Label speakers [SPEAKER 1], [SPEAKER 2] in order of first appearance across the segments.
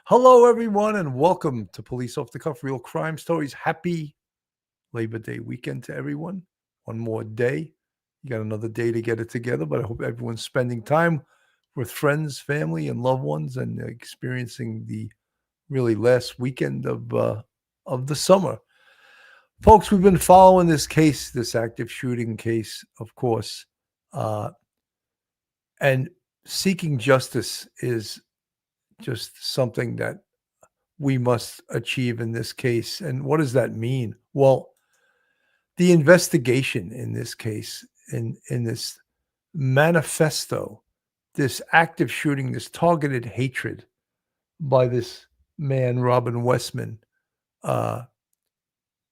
[SPEAKER 1] Hello, everyone, and welcome to Police Off the Cuff Real Crime Stories. Happy Labor Day weekend to everyone. One more day. You got another day to get it together, but I hope everyone's spending time with friends, family, and loved ones and experiencing the really last weekend of the summer. Folks, we've been following this case, this active shooting case, of course, and seeking justice is just something that we must achieve in this case. And what does that mean? Well, the investigation in this case, in this manifesto, this active shooting, this targeted hatred by this man, Robin Westman, uh,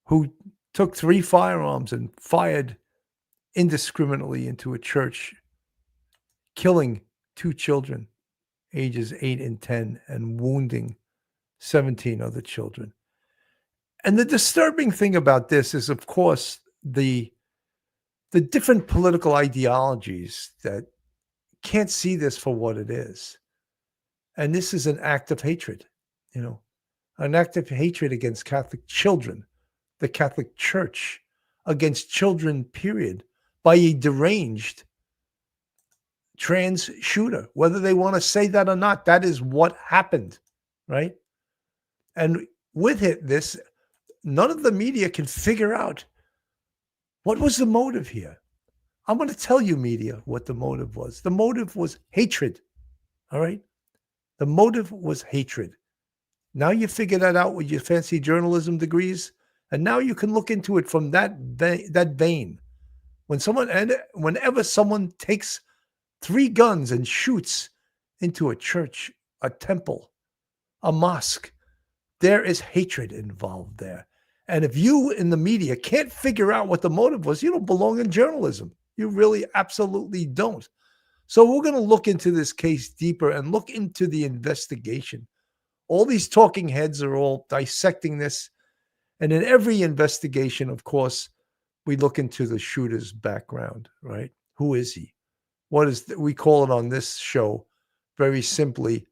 [SPEAKER 1] who took 3 firearms and fired indiscriminately into a church, killing 2 children, ages 8 and 10, and wounding 17 other children. And the disturbing thing about this is, of course, the different political ideologies that can't see this for what it is. And this is an act of hatred, an act of hatred against Catholic children, the Catholic Church, against children, period, by a deranged trans shooter. Whether they want to say that or not, that is what happened, right? And with it, none of the media can figure out what was the motive here. I'm going to tell you, media, what the motive was. The motive was hatred, all right? The motive was hatred. Now you figure that out with your fancy journalism degrees, and now you can look into it from that vein. Whenever someone takes 3 guns and shoots into a church, a temple, a mosque, there is hatred involved there. And if you in the media can't figure out what the motive was, you don't belong in journalism. You really absolutely don't. So we're going to look into this case deeper and look into the investigation. All these talking heads are all dissecting this. And in every investigation, of course, we look into the shooter's background, right? Who is he? We call it on this show very simply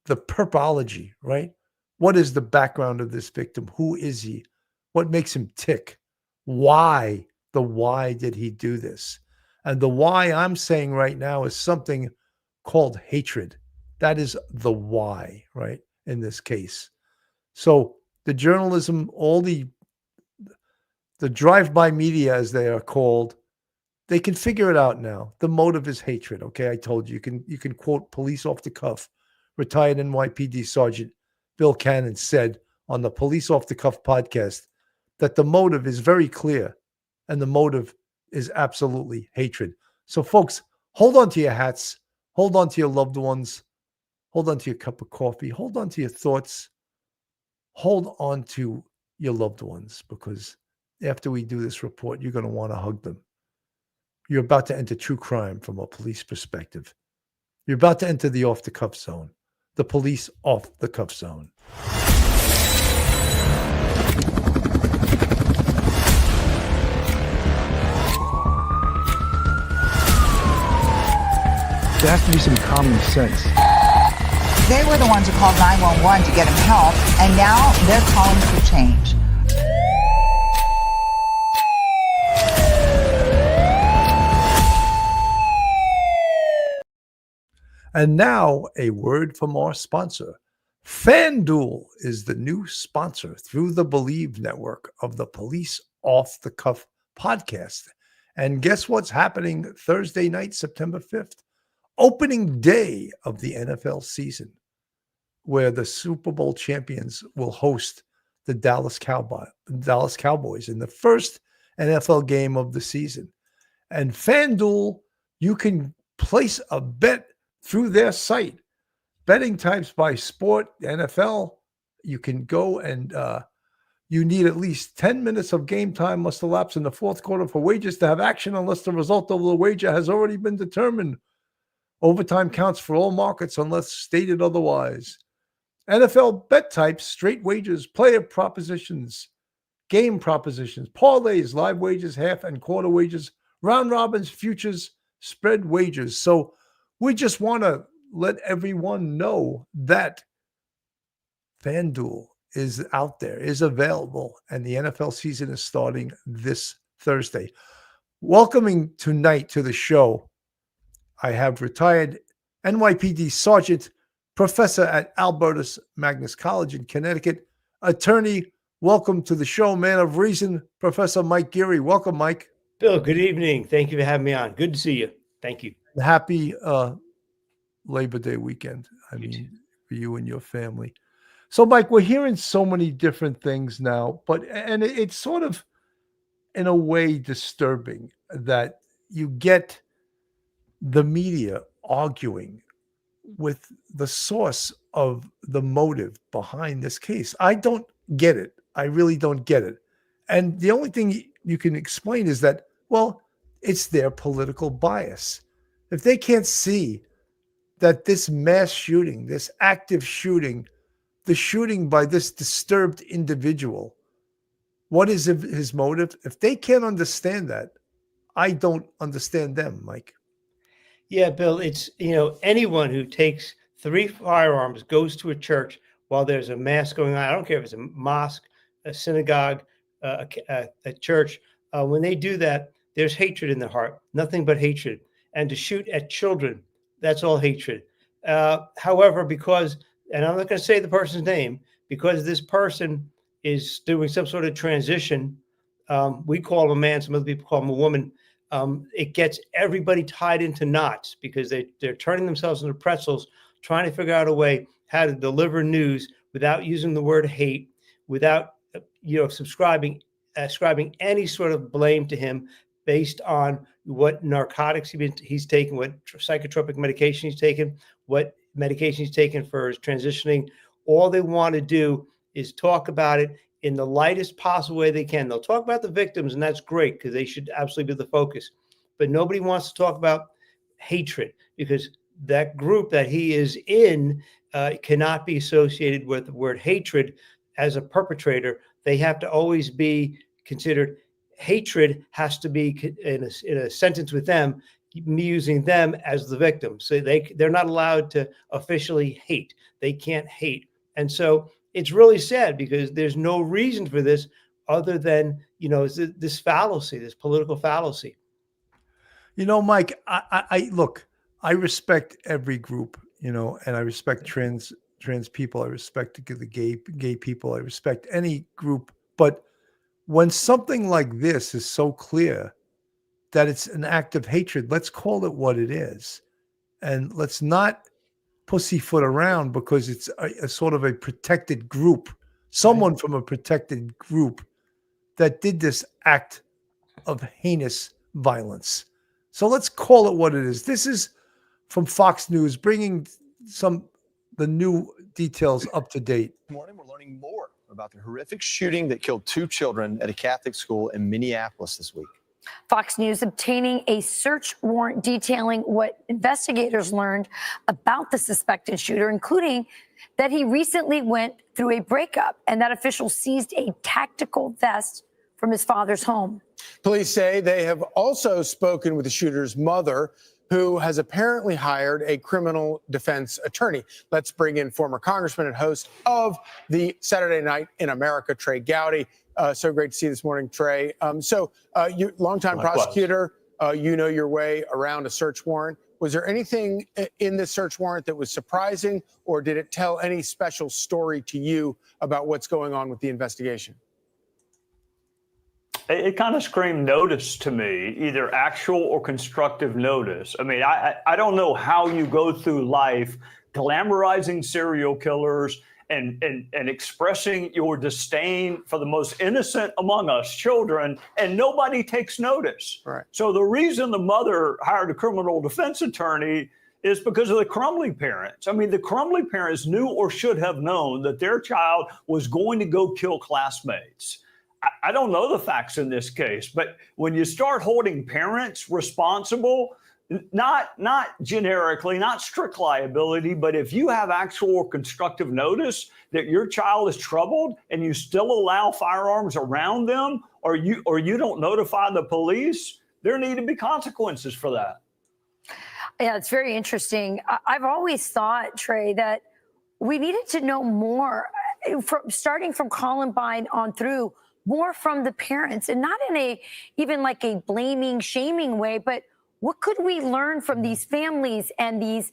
[SPEAKER 1] the perpology, right? What is the background of this victim? Who is he? What makes him tick? Why? The why did he do this? And the why I'm saying right now is something called hatred. That is the why, right, in this case. So the journalism, all the drive-by media, as they are called, they can figure it out now. The motive is hatred, okay? I told you. You can quote Police Off the Cuff. Retired NYPD Sergeant Bill Cannon said on the Police Off the Cuff podcast that the motive is very clear, and the motive is absolutely hatred. So, folks, hold on to your hats, hold on to your loved ones, hold on to your cup of coffee, hold on to your thoughts, hold on to your loved ones, because after we do this report, you're going to want to hug them. You're about to enter true crime from a police perspective. You're about to enter the off-the-cuff zone, the police off-the-cuff zone. There has to be some common sense.
[SPEAKER 2] They were the ones who called 911 to get him help, and now they're calling for change.
[SPEAKER 1] And now, a word from our sponsor. FanDuel is the new sponsor through the Believe network of the Police Off the Cuff podcast. And guess what's happening Thursday night, September 5th? Opening day of the NFL season, where the Super Bowl champions will host the Dallas Cowboys in the first NFL game of the season. And FanDuel, you can place a bet through their site. Betting types by sport, NFL, you can go and you need at least 10 minutes of game time must elapse in the fourth quarter for wagers to have action unless the result of the wager has already been determined. Overtime counts for all markets unless stated otherwise. NFL bet types, straight wagers, player propositions, game propositions, parlays, live wagers, half and quarter wagers, round robins, futures, spread wagers. So we just want to let everyone know that FanDuel is out there, is available, and the NFL season is starting this Thursday. Welcoming tonight to the show, I have retired NYPD Sergeant, professor at Albertus Magnus College in Connecticut, attorney. Welcome to the show, man of reason, Professor Mike Geary. Welcome, Mike.
[SPEAKER 3] Bill, good evening. Thank you for having me on. Good to see you. Thank you.
[SPEAKER 1] Happy Labor Day weekend. I mean, for you and your family. So, Mike, we're hearing so many different things now, and it's sort of, in a way, disturbing that you get the media arguing with the source of the motive behind this case. I don't get it. I really don't get it. And the only thing you can explain is that, well, it's their political bias. If they can't see that this mass shooting, this active shooting, the shooting by this disturbed individual, what is his motive? If they can't understand that, I don't understand them, Mike.
[SPEAKER 3] Yeah, Bill, it's, anyone who takes 3 firearms, goes to a church while there's a mass going on. I don't care if it's a mosque, a synagogue, a church. When they do that, there's hatred in their heart, nothing but hatred. And to shoot at children, that's all hatred. However, and I'm not going to say the person's name, because this person is doing some sort of transition. We call him a man, some other people call him a woman. It gets everybody tied into knots because they're turning themselves into pretzels, trying to figure out a way how to deliver news without using the word hate, without ascribing any sort of blame to him based on what narcotics he's taken, what psychotropic medication he's taken, what medication he's taken for his transitioning. All they want to do is talk about it in the lightest possible way they can. They'll talk about the victims, and that's great because they should absolutely be the focus. But nobody wants to talk about hatred because that group that he is in cannot be associated with the word hatred as a perpetrator. They have to always be considered. Hatred has to be in a sentence with them, me using them as the victim. So they're not allowed to officially hate. They can't hate. And so it's really sad because there's no reason for this other than, this fallacy, this political fallacy.
[SPEAKER 1] Mike, I look, I respect every group, and I respect trans people. I respect the gay people. I respect any group. But when something like this is so clear that it's an act of hatred, let's call it what it is. And let's not pussyfoot around because it's a sort of a protected group, someone from a protected group that did this act of heinous violence. So let's call it what it is. This is from Fox News, bringing the new details up to date.
[SPEAKER 4] This morning, we're learning more about the horrific shooting that killed 2 children at a Catholic school in Minneapolis this week.
[SPEAKER 5] Fox News obtaining a search warrant detailing what investigators learned about the suspected shooter, including that he recently went through a breakup and that officials seized a tactical vest from his father's home.
[SPEAKER 6] Police say they have also spoken with the shooter's mother, who has apparently hired a criminal defense attorney. Let's bring in former congressman and host of the Saturday Night in America, Trey Gowdy. So great to see you this morning, Trey. You longtime prosecutor, you know your way around a search warrant. Was there anything in this search warrant that was surprising, or did it tell any special story to you about what's going on with the investigation?
[SPEAKER 7] It kind of screamed notice to me, either actual or constructive notice. I mean, I don't know how you go through life glamorizing serial killers and expressing your disdain for the most innocent among us, children, and nobody takes notice.
[SPEAKER 6] Right.
[SPEAKER 7] So the reason the mother hired a criminal defense attorney is because of the Crumley parents. I mean, the Crumley parents knew or should have known that their child was going to go kill classmates. I don't know the facts in this case, but when you start holding parents responsible, not generically, not strict liability, but if you have actual or constructive notice that your child is troubled and you still allow firearms around them, or you don't notify the police, there need to be consequences for that.
[SPEAKER 5] Yeah, it's very interesting. I've always thought, Trey, that we needed to know more starting from Columbine on through, more from the parents, and not in even like a blaming, shaming way, but what could we learn from these families and these,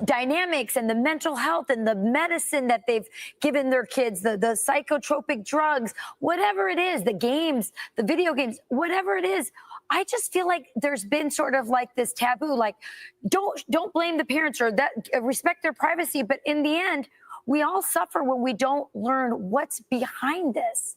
[SPEAKER 5] dynamics and the mental health and the medicine that they've given their kids, the psychotropic drugs, whatever it is, the games, the video games, whatever it is. I just feel like there's been sort of like this taboo, like don't blame the parents or that respect their privacy. But in the end, we all suffer when we don't learn what's behind this.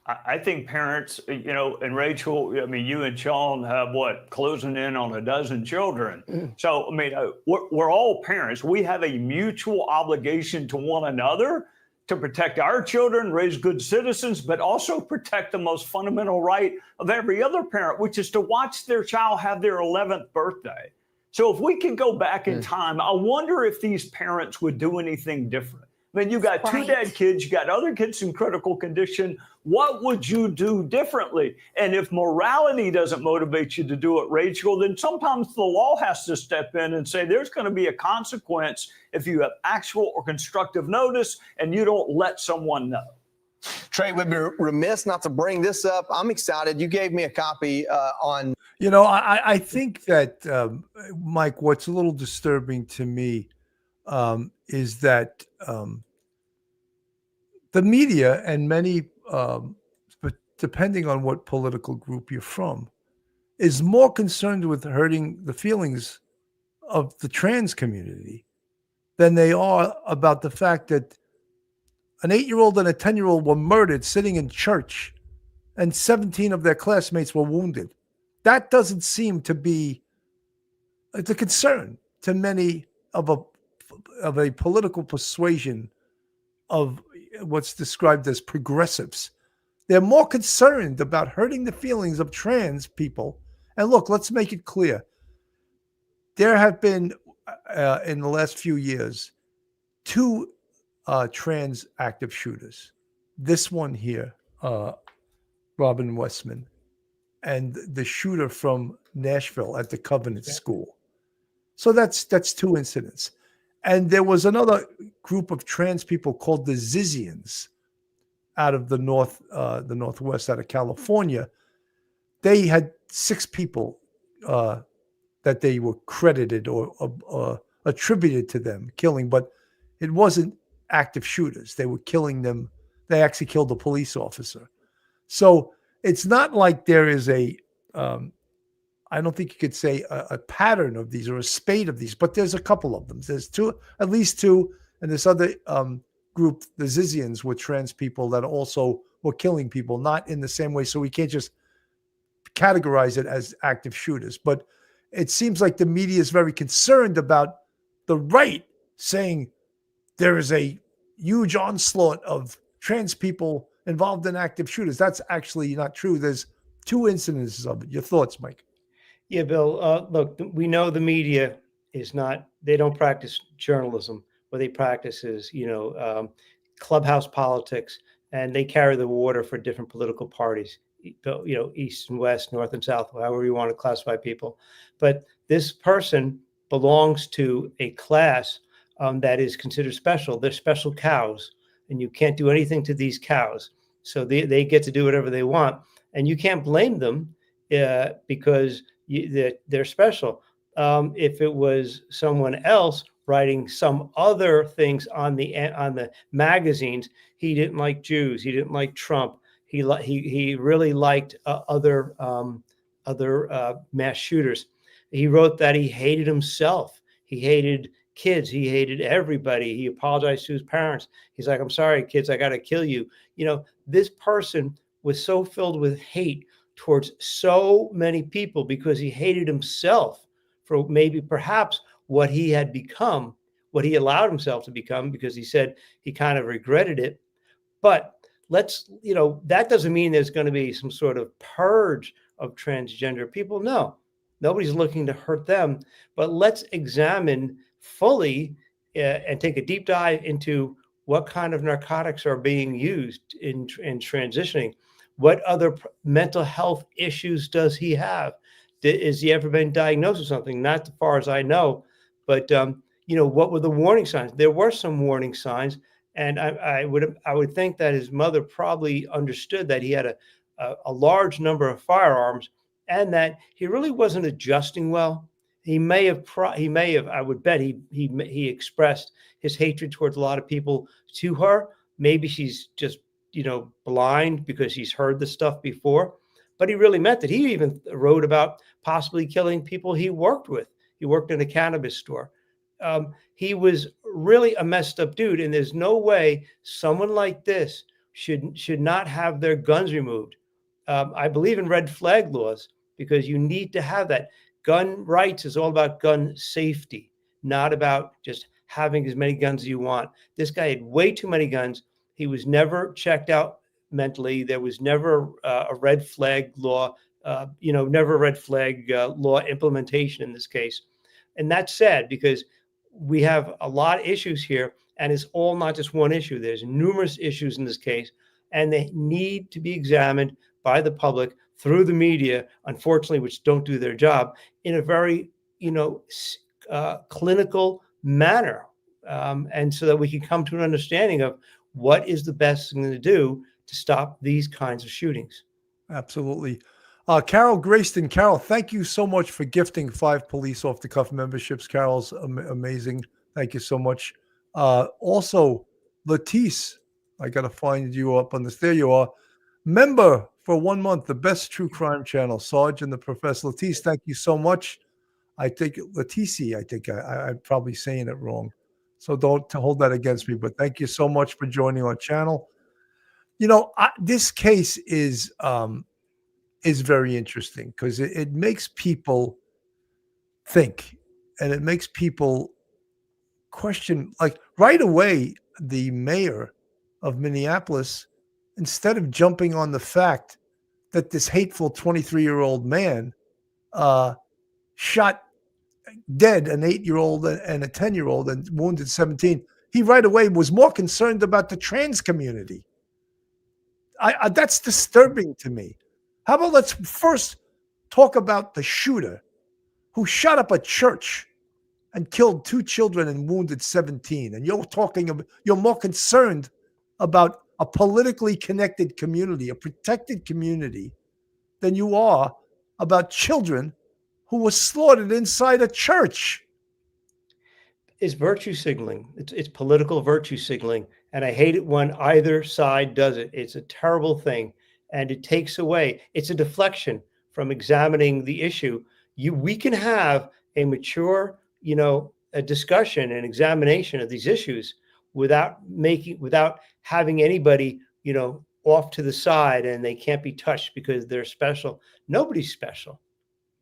[SPEAKER 7] I think parents, and Rachel, I mean, you and Sean have closing in on a dozen children. So, I mean, we're all parents. We have a mutual obligation to one another to protect our children, raise good citizens, but also protect the most fundamental right of every other parent, which is to watch their child have their 11th birthday. So if we can go back in time, I wonder if these parents would do anything different. I mean, you got two dead kids, you got other kids in critical condition. What would you do differently? And if morality doesn't motivate you to do it, Rachel, then sometimes the law has to step in and say there's going to be a consequence if you have actual or constructive notice and you don't let someone know.
[SPEAKER 4] Trey, we'd be remiss not to bring this up. I'm excited. You gave me a copy on.
[SPEAKER 1] I think that, Mike, what's a little disturbing to me is that the media and many, but depending on what political group you're from, is more concerned with hurting the feelings of the trans community than they are about the fact that an 8-year-old and a 10-year-old were murdered sitting in church and 17 of their classmates were wounded. That doesn't seem to be a concern to many of a political persuasion of what's described as progressives. They're more concerned about hurting the feelings of trans people. And look, let's make it clear. There have been, in the last few years, 2 trans active shooters. This one here, Robin Westman, and the shooter from Nashville at the Covenant School. So that's 2 incidents. And there was another group of trans people called the Zizians out of the Northwest, out of California. They had 6 people that they were credited or attributed to them killing, but it wasn't active shooters. They were killing them. They actually killed a police officer. So it's not like there is I don't think you could say a pattern of these or a spate of these, but there's a couple of them. There's 2, at least 2, and this other group, the Zizians, were trans people that also were killing people, not in the same way. So we can't just categorize it as active shooters. But it seems like the media is very concerned about the right saying there is a huge onslaught of trans people involved in active shooters. That's actually not true. There's 2 incidences of it. Your thoughts, Mike?
[SPEAKER 3] Yeah, Bill, look, we know the media is not, they don't practice journalism. What they practice is, clubhouse politics, and they carry the water for different political parties, east and west, north and south, however you want to classify people. But this person belongs to a class that is considered special. They're special cows, and you can't do anything to these cows. So they get to do whatever they want, and you can't blame them because they're special. If it was someone else writing some other things on the magazines, he didn't like Jews, he didn't like Trump, he really liked other mass shooters. He wrote that he hated himself, he hated kids, he hated everybody. He apologized to his parents. He's like, "I'm sorry, kids, I got to kill you." This person was so filled with hate towards so many people because he hated himself for perhaps what he had become, what he allowed himself to become, because he said he kind of regretted it. But that doesn't mean there's going to be some sort of purge of transgender people. No, nobody's looking to hurt them. But let's examine fully and take a deep dive into what kind of narcotics are being used in transitioning. What other mental health issues does he have? Has he ever been diagnosed with something? Not as far as I know, but what were the warning signs? There were some warning signs, and I would think that his mother probably understood that he had a large number of firearms, and that he really wasn't adjusting well. He may have I would bet he expressed his hatred towards a lot of people to her. Maybe she's just blind because he's heard the stuff before, but he really meant that. He even wrote about possibly killing people he worked with. He worked in a cannabis store. He was really a messed up dude, and there's no way someone like this should not have their guns removed. I believe in red flag laws because you need to have that. Gun rights is all about gun safety, not about just having as many guns as you want. This guy had way too many guns. He was never checked out mentally. There was never a red flag law, never a red flag law implementation in this case. And that's sad because we have a lot of issues here, and it's all not just one issue. There's numerous issues in this case, and they need to be examined by the public through the media, unfortunately, which don't do their job in a very, clinical manner. And so that we can come to an understanding of what is the best thing to do to stop these kinds of shootings.
[SPEAKER 1] Absolutely. Carol Grayston. Carol, thank you so much for gifting 5 police off the cuff memberships. Carol's amazing. Thank you so much. Also, Latisse, I got to find you up on this. There you are. Member for 1 month, the best true crime channel, Sarge and the Professor. Latisse, thank you so much. I think Latisse, I'm probably saying it wrong. So don't hold that against me, but thank you so much for joining our channel. This case is very interesting because it makes people think, and it makes people question. Like right away, the mayor of Minneapolis, instead of jumping on the fact that this hateful 23-year-old man shot dead an 8-year-old and a 10-year-old and wounded 17, he right away was more concerned about the trans community. That's disturbing to me. How about let's first talk about the shooter who shot up a church and killed 2 children and wounded 17. And you're more concerned about a politically connected community, a protected community, than you are about children who were slaughtered inside a church.
[SPEAKER 3] It's virtue signaling. It's political virtue signaling. And I hate it when either side does it. It's a terrible thing. And it takes away, it's a deflection from examining the issue. We can have a mature, a discussion and examination of these issues without having anybody, off to the side and they can't be touched because they're special. Nobody's special.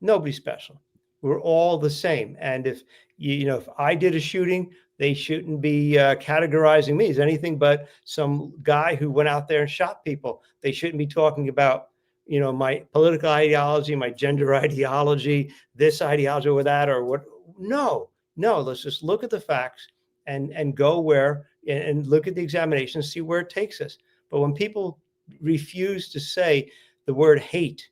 [SPEAKER 3] Nobody's special. We're all the same. And if if I did a shooting, they shouldn't be categorizing me as anything but some guy who went out there and shot people. They shouldn't be talking about, my political ideology, my gender ideology, this ideology or that or what. No, let's just look at the facts and go where and look at the examination, see where it takes us. But when people refuse to say the word hate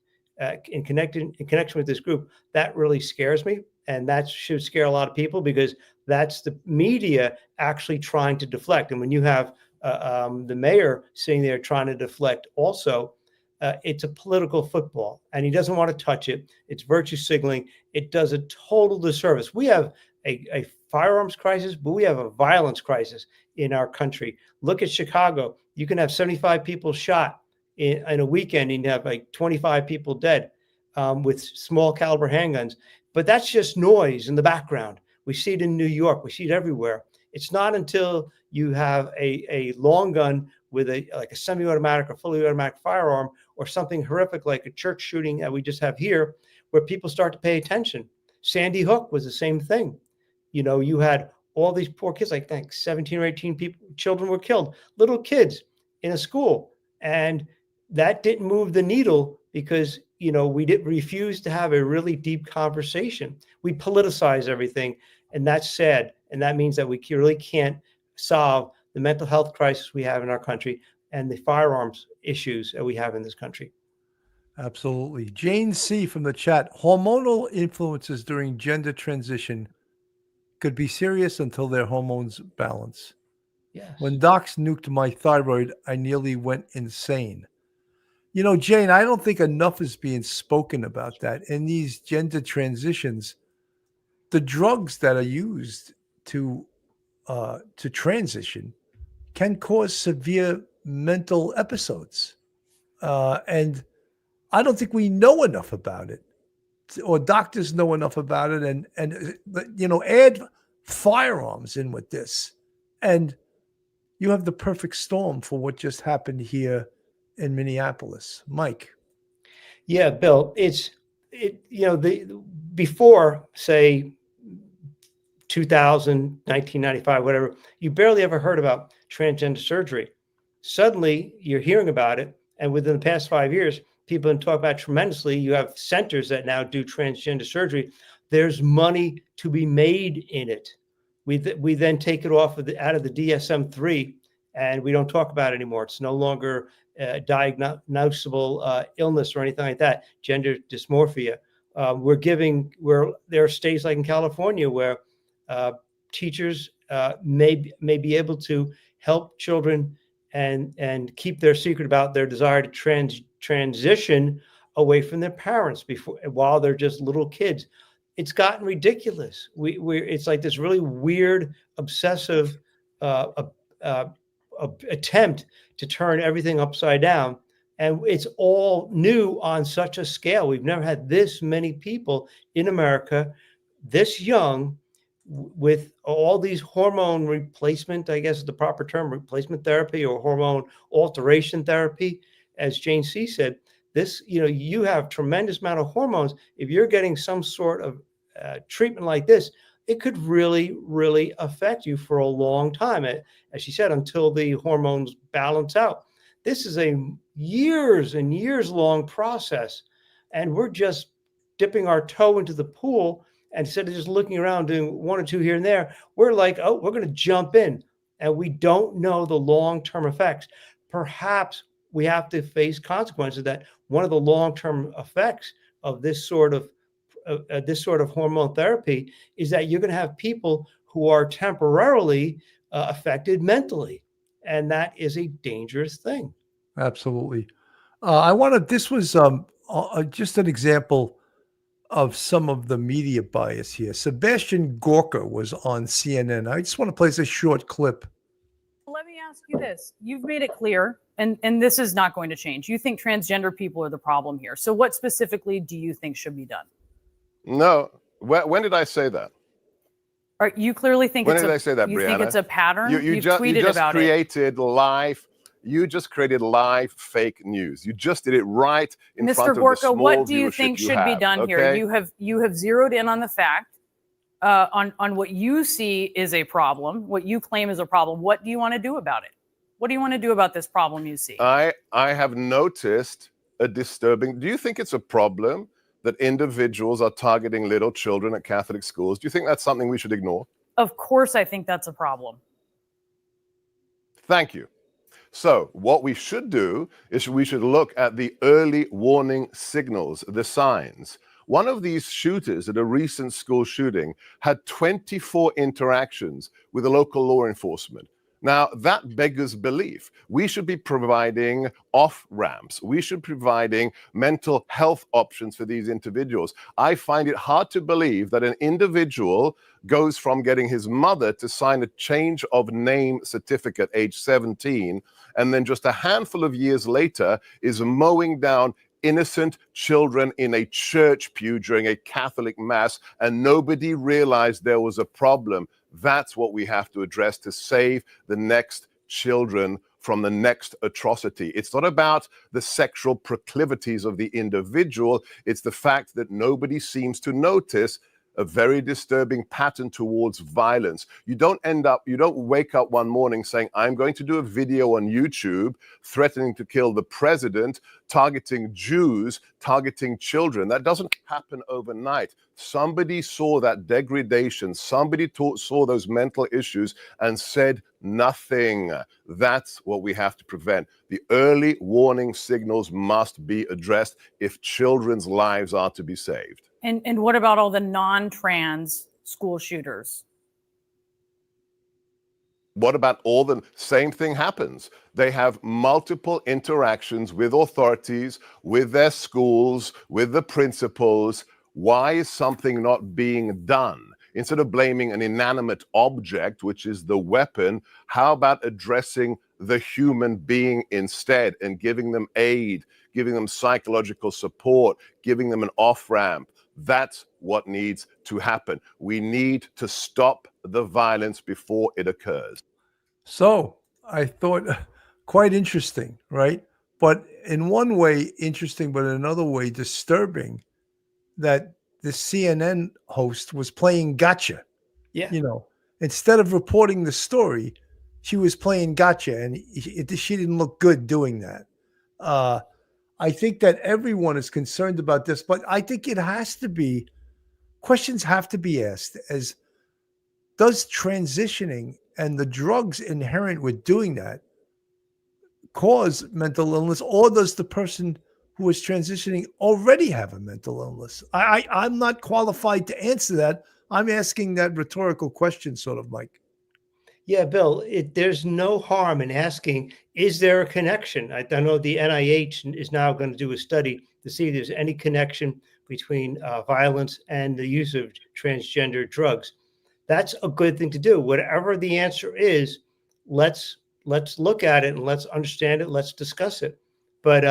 [SPEAKER 3] in connection with this group, that really scares me. And that should scare a lot of people because that's the media actually trying to deflect. And when you have the mayor sitting there trying to deflect also, it's a political football and he doesn't want to touch it. It's virtue signaling. It does a total disservice. We have a firearms crisis, but we have a violence crisis in our country. Look at Chicago. You can have 75 people shot in a weekend and have like 25 people dead with small caliber handguns. But that's just noise in the background. We see it in New York. We see it everywhere. It's not until you have a long gun with a semi-automatic or fully automatic firearm or something horrific like a church shooting that we just have here where people start to pay attention. Sandy Hook was the same thing. You had all these poor kids, I think 17 or 18 children were killed, little kids in a school. And that didn't move the needle because, we refuse to have a really deep conversation. We politicize everything, and that's sad. And that means that we really can't solve the mental health crisis we have in our country and the firearms issues that we have in this country.
[SPEAKER 1] Absolutely. Jane C. from the chat, hormonal influences during gender transition could be serious until their hormones balance.
[SPEAKER 3] Yes.
[SPEAKER 1] When docs nuked my thyroid, I nearly went insane. You know, Jane, I don't think enough is being spoken about that. In these gender transitions, the drugs that are used to transition can cause severe mental episodes. And I don't think we know enough about it, or doctors know enough about it. And you know, add firearms in with this, and you have the perfect storm for what just happened here in Minneapolis. Mike.
[SPEAKER 3] Yeah, Bill, before, say, 2000, 1995, whatever, you barely ever heard about transgender surgery. Suddenly you're hearing about it. And within the past 5 years, people have been talking about it tremendously. You have centers that now do transgender surgery. There's money to be made in it. We then take it out of the DSM-3, and we don't talk about it anymore. It's no longer diagnosable illness or anything like that, gender dysmorphia. There are states like in California where teachers may be able to help children and keep their secret about their desire to transition away from their parents while they're just little kids. It's gotten ridiculous. It's like this really weird, obsessive attempt to turn everything upside down. And it's all new on such a scale. We've never had this many people in America this young with all these hormone replacement, I guess is the proper term, replacement therapy or hormone alteration therapy. As Jane C. said, you have tremendous amount of hormones. If you're getting some sort of treatment like this, it could really, really affect you for a long time. As she said, until the hormones balance out. This is a years and years long process. And we're just dipping our toe into the pool. And instead of just looking around doing one or two here and there, we're like, oh, we're going to jump in. And we don't know the long-term effects. Perhaps we have to face consequences that one of the long-term effects of this sort of hormone therapy is that you're going to have people who are temporarily affected mentally. And that is a dangerous thing.
[SPEAKER 1] Absolutely. This was just an example of some of the media bias here. Sebastian Gorka was on CNN. I just want to play this short clip.
[SPEAKER 8] Let me ask you this. You've made it clear, and this is not going to change. You think transgender people are the problem here. So what specifically do you think should be done?
[SPEAKER 9] No. When did I say that?
[SPEAKER 8] Or you clearly think
[SPEAKER 9] when did I say that,
[SPEAKER 8] you
[SPEAKER 9] Brianna?
[SPEAKER 8] think it's a pattern?
[SPEAKER 9] You just created live. You just created live fake news. You just did it right in front of the small viewership you have.
[SPEAKER 8] Mr. Gorka, what do you think should be done here? You have zeroed in on the fact on what you see is a problem, what you claim is a problem. What do you want to do about it? What do you want to do about this problem you see?
[SPEAKER 9] I have noticed a disturbing. Do you think it's a problem that individuals are targeting little children at Catholic schools? Do you think that's something we should ignore?
[SPEAKER 8] Of course, I think that's a problem.
[SPEAKER 9] Thank you. So what we should do is we should look at the early warning signals, the signs. One of these shooters at a recent school shooting had 24 interactions with the local law enforcement. Now, that beggars belief. We should be providing off-ramps. We should be providing mental health options for these individuals. I find it hard to believe that an individual goes from getting his mother to sign a change of name certificate age 17, and then just a handful of years later is mowing down innocent children in a church pew during a Catholic mass, and nobody realized there was a problem. That's what we have to address to save the next children from the next atrocity. It's not about the sexual proclivities of the individual. It's the fact that nobody seems to notice a very disturbing pattern towards violence. You don't wake up one morning saying, I'm going to do a video on YouTube threatening to kill the president, targeting Jews, targeting children. That doesn't happen overnight. Somebody saw that degradation. Somebody saw those mental issues and said nothing. That's what we have to prevent. The early warning signals must be addressed if children's lives are to be saved.
[SPEAKER 8] And what about all the non-trans school shooters?
[SPEAKER 9] What about all the same thing happens? They have multiple interactions with authorities, with their schools, with the principals. Why is something not being done? Instead of blaming an inanimate object, which is the weapon, how about addressing the human being instead and giving them aid, giving them psychological support, giving them an off-ramp? That's what needs to happen. We need to stop the violence before it occurs.
[SPEAKER 1] So I thought quite interesting, right? But in one way, interesting, but in another way, disturbing that the CNN host was playing gotcha.
[SPEAKER 3] Yeah.
[SPEAKER 1] You know, instead of reporting the story, she was playing gotcha, and she didn't look good doing that. I think that everyone is concerned about this, but I think it has to be, questions have to be asked as, does transitioning and the drugs inherent with doing that cause mental illness, or does the person who is transitioning already have a mental illness? I'm not qualified to answer that. I'm asking that rhetorical question, sort of, Mike.
[SPEAKER 3] Yeah, Bill, there's no harm in asking, is there a connection? I know the NIH is now going to do a study to see if there's any connection between violence and the use of transgender drugs. That's a good thing to do. Whatever the answer is, let's look at it and let's understand it. Let's discuss it. But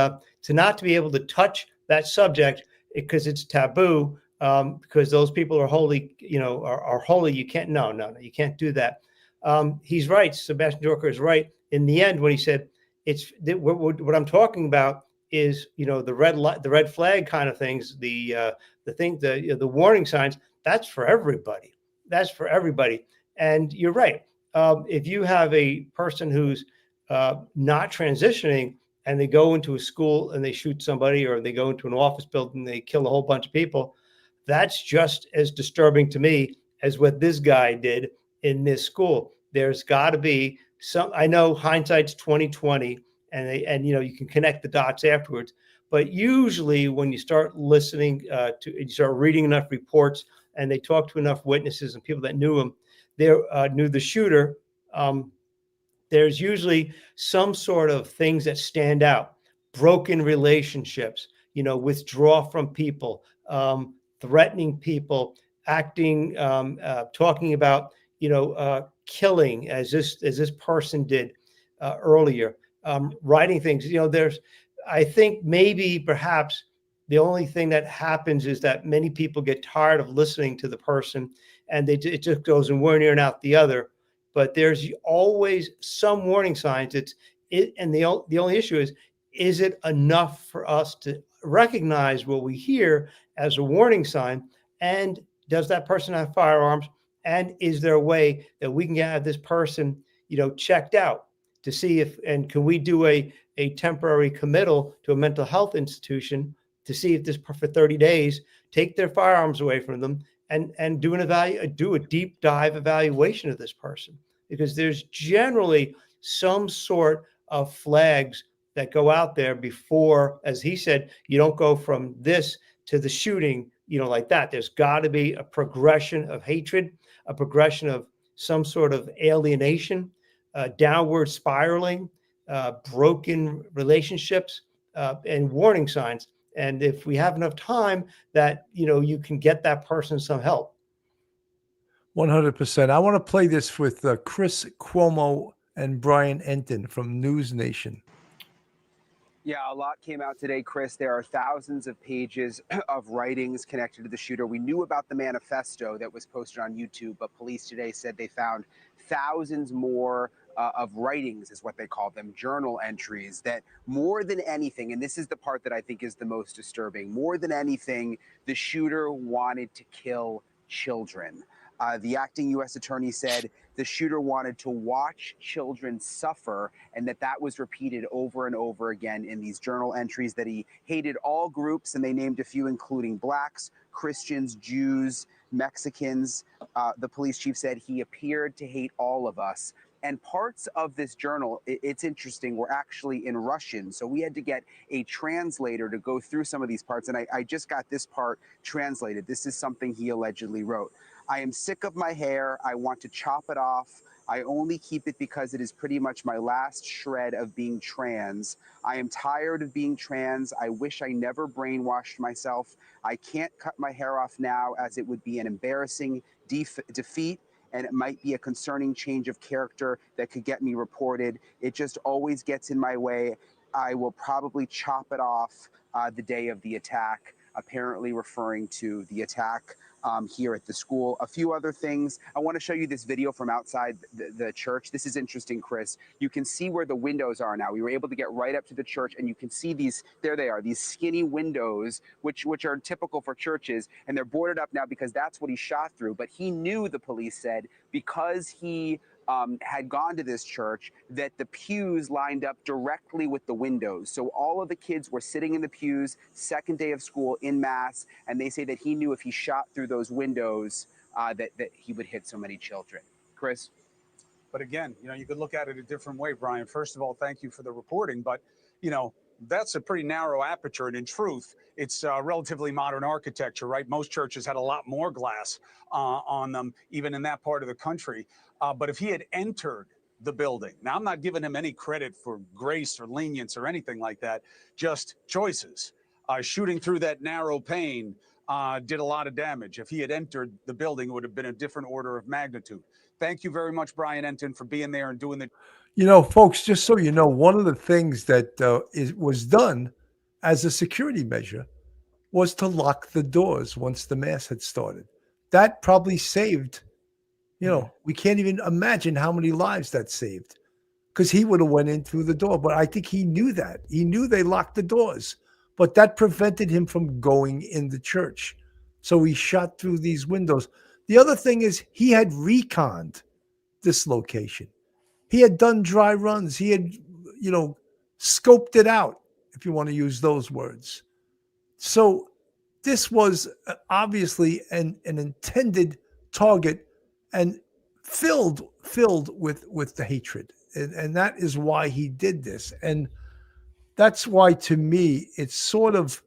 [SPEAKER 3] to not to be able to touch that subject because it's taboo, because those people are holy, are holy. You can't. No, you can't do that. He's right. Sebastian Jorker is right. In the end, when he said what I'm talking about is, the red flag kind of things, the warning signs. That's for everybody. That's for everybody. And you're right. If you have a person who's not transitioning and they go into a school and they shoot somebody, or they go into an office building and they kill a whole bunch of people, that's just as disturbing to me as what this guy did in this school. There's got to be some. I know hindsight's 20/20, and you can connect the dots afterwards. But usually, when you start listening you start reading enough reports, and they talk to enough witnesses and people that knew him, knew the shooter. There's usually some sort of things that stand out: broken relationships, withdraw from people, threatening people, acting, talking about, killing as this person did earlier, writing things. I think maybe perhaps the only thing that happens is that many people get tired of listening to the person, and it just goes in one ear and out the other. But there's always some warning signs. And the only issue is it enough for us to recognize what we hear as a warning sign? And does that person have firearms? And is there a way that we can have this person, checked out to see and can we do a temporary committal to a mental health institution to see if this, for 30 days, take their firearms away from them and do a deep dive evaluation of this person? Because there's generally some sort of flags that go out there before, as he said, you don't go from this to the shooting, like that. There's got to be a progression of hatred, a progression of some sort of alienation, downward spiraling, broken relationships, and warning signs. And if we have enough time, that, you can get that person some help.
[SPEAKER 1] 100%. I want to play this with Chris Cuomo and Brian Enton from News Nation.
[SPEAKER 10] Yeah, a lot came out today, Chris. There are thousands of pages of writings connected to the shooter. We knew about the manifesto that was posted on YouTube, but police today said they found thousands more of writings, is what they call them, journal entries, that more than anything, and this is the part that I think is the most disturbing, more than anything, the shooter wanted to kill children. The acting U.S. attorney said the shooter wanted to watch children suffer, and that was repeated over and over again in these journal entries, that he hated all groups, and they named a few, including blacks, Christians, Jews, Mexicans. The police chief said he appeared to hate all of us. And parts of this journal, it's interesting, were actually in Russian. So we had to get a translator to go through some of these parts. And I just got this part translated. This is something he allegedly wrote. I am sick of my hair. I want to chop it off. I only keep it because it is pretty much my last shred of being trans. I am tired of being trans. I wish I never brainwashed myself. I can't cut my hair off now as it would be an embarrassing defeat, and it might be a concerning change of character that could get me reported. It just always gets in my way. I will probably chop it off the day of the attack, apparently referring to the attack here at the school. A few other things. I want to show you this video from outside the church. This is interesting, Chris. You can see where the windows are now. We were able to get right up to the church, and you can see these, there they are, these skinny windows, which are typical for churches, and they're boarded up now because that's what he shot through. But he knew, the police said, because he had gone to this church, that the pews lined up directly with the windows. So all of the kids were sitting in the pews, second day of school in mass, and they say that he knew if he shot through those windows that he would hit so many children. Chris?
[SPEAKER 11] But again, you could look at it a different way, Brian. First of all, thank you for the reporting, but, that's a pretty narrow aperture. And in truth, it's relatively modern architecture, right? Most churches had a lot more glass on them, even in that part of the country. But if he had entered the building, now I'm not giving him any credit for grace or lenience or anything like that, just choices. Shooting through that narrow pane did a lot of damage. If he had entered the building, it would have been a different order of magnitude. Thank you very much, Brian Enton, for being there and doing the...
[SPEAKER 1] Folks, just so you know, one of the things that was done as a security measure was to lock the doors once the mass had started. That probably saved, we can't even imagine how many lives that saved, because he would have went in through the door. But I think he knew that. He knew they locked the doors, but that prevented him from going in the church. So he shot through these windows. The other thing is he had reconned this location. He had done dry runs. He had, scoped it out, if you want to use those words. So this was obviously an intended target and filled with the hatred. And that is why he did this. And that's why, to me, it's sort of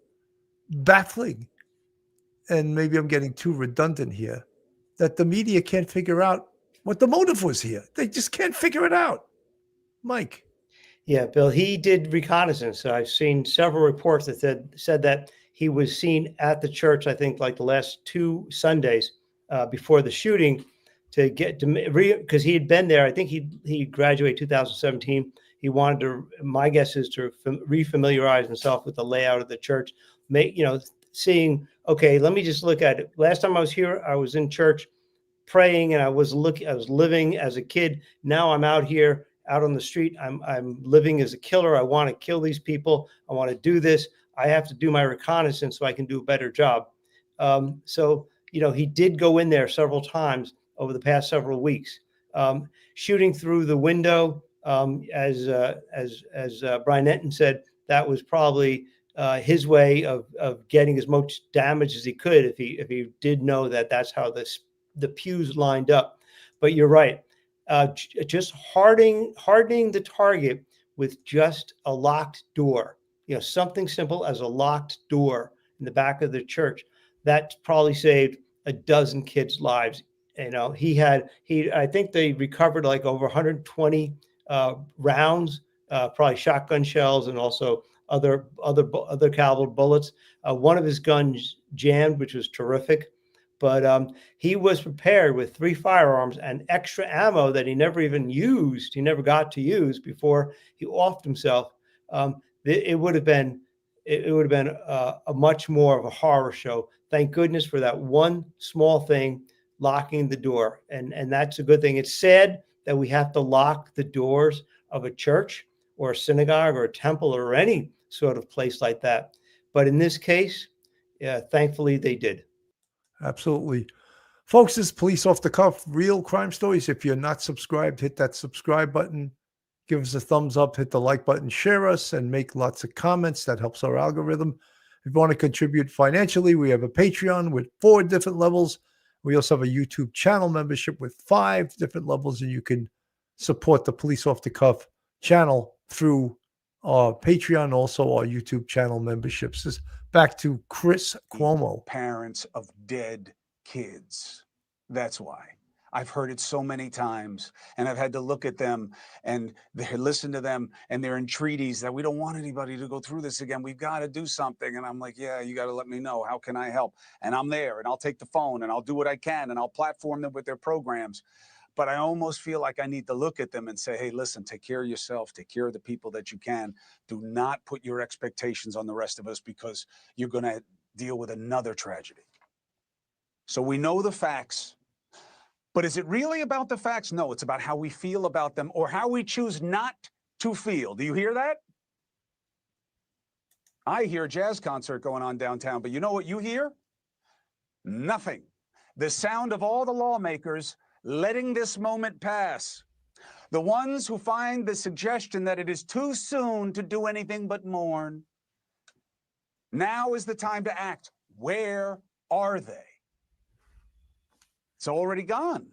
[SPEAKER 1] baffling, and maybe I'm getting too redundant here, that the media can't figure out what the motive was here. They just can't figure it out. Mike.
[SPEAKER 3] Yeah, Bill, he did reconnaissance. So I've seen several reports that said that he was seen at the church, I think, like the last 2 Sundays before the shooting, to get to, because he had been there. I think he graduated 2017. He wanted to, my guess is, to refamiliarize himself with the layout of the church, seeing, okay, let me just look at it. Last time I was here, I was in church praying, and I was living as a kid. Now I'm out here, out on the street. I'm living as a killer. I want to kill these people. I want to do this. I have to do my reconnaissance so I can do a better job. So he did go in there several times over the past several weeks, shooting through the window. As Brian Enton said, that was probably his way of getting as much damage as he could if he did know that that's how the pews lined up. But you're right. Just hardening the target with just a locked door, something simple as a locked door in the back of the church, that probably saved a dozen kids' lives. I think they recovered like over 120 rounds, probably shotgun shells and also other caliber bullets. One of his guns jammed, which was terrific. But he was prepared with 3 firearms and extra ammo that he never even used. He never got to use before he offed himself. It would have been a much more of a horror show. Thank goodness for that one small thing, locking the door, and that's a good thing. It's sad that we have to lock the doors of a church or a synagogue or a temple or any sort of place like that. But in this case, thankfully they did.
[SPEAKER 1] Absolutely. Folks, this is Police Off the Cuff, real crime stories. If you're not subscribed, hit that subscribe button. Give us a thumbs up, hit the like button, share us, and make lots of comments. That helps our algorithm. If you want to contribute financially, we have a Patreon with 4 different levels. We also have a YouTube channel membership with 5 different levels, and you can support the Police Off the Cuff channel through our Patreon, also our YouTube channel memberships. This back to Chris Cuomo.
[SPEAKER 11] Parents of dead kids. That's why. I've heard it so many times, and I've had to look at them and listen to them, and they're entreaties that we don't want anybody to go through this again. We've got to do something. And I'm like, yeah, you got to let me know. How can I help? And I'm there, and I'll take the phone, and I'll do what I can, and I'll platform them with their programs. But I almost feel like I need to look at them and say, hey, listen, take care of yourself, take care of the people that you can. Do not put your expectations on the rest of us, because you're going to deal with another tragedy. So we know the facts. But is it really about the facts? No, it's about how we feel about them, or how we choose not to feel. Do you hear that? I hear a jazz concert going on downtown, but you know what you hear? Nothing. The sound of all the lawmakers letting this moment pass. The ones who find the suggestion that it is too soon to do anything but mourn. Now is the time to act. Where are they? It's already gone.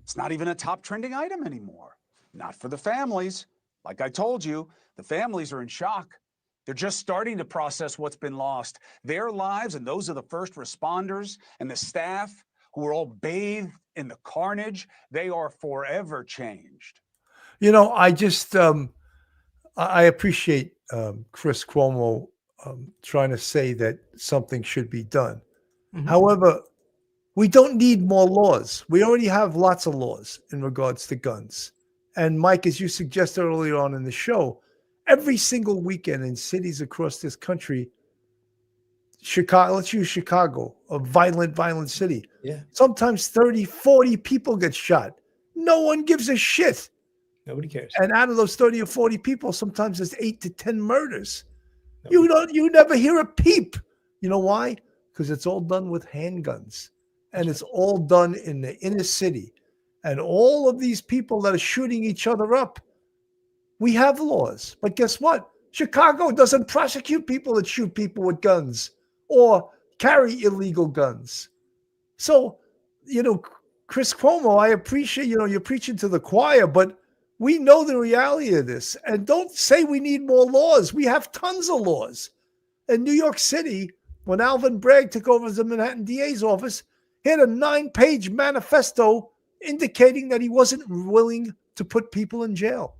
[SPEAKER 11] It's not even a top trending item anymore. Not for the families. Like I told you, the families are in shock. They're just starting to process what's been lost. Their lives, and those of the first responders and the staff who are all bathed in the carnage, they are forever changed.
[SPEAKER 1] You know, I just, I appreciate Chris Cuomo trying to say that something should be done.
[SPEAKER 3] Mhm.
[SPEAKER 1] However, we don't need more laws. We already have lots of laws in regards to guns. And Mike, as you suggested earlier on in the show, every single weekend in cities across this country, Chicago, let's use Chicago, a violent city.
[SPEAKER 3] Yeah.
[SPEAKER 1] Sometimes 30, 40 people get shot. No one gives a shit.
[SPEAKER 3] Nobody cares.
[SPEAKER 1] And out of those 30 or 40 people, sometimes there's 8 to 10 murders. You never hear a peep. You know why? Because it's all done with handguns. And it's all done in the inner city. And all of these people that are shooting each other up, we have laws. But guess what? Chicago doesn't prosecute people that shoot people with guns or carry illegal guns. So, you know, Chris Cuomo, I appreciate, you know, you're preaching to the choir, but we know the reality of this. And don't say we need more laws. We have tons of laws. In New York City, when Alvin Bragg took over the Manhattan DA's office, he had a 9-page manifesto indicating that he wasn't willing to put people in jail.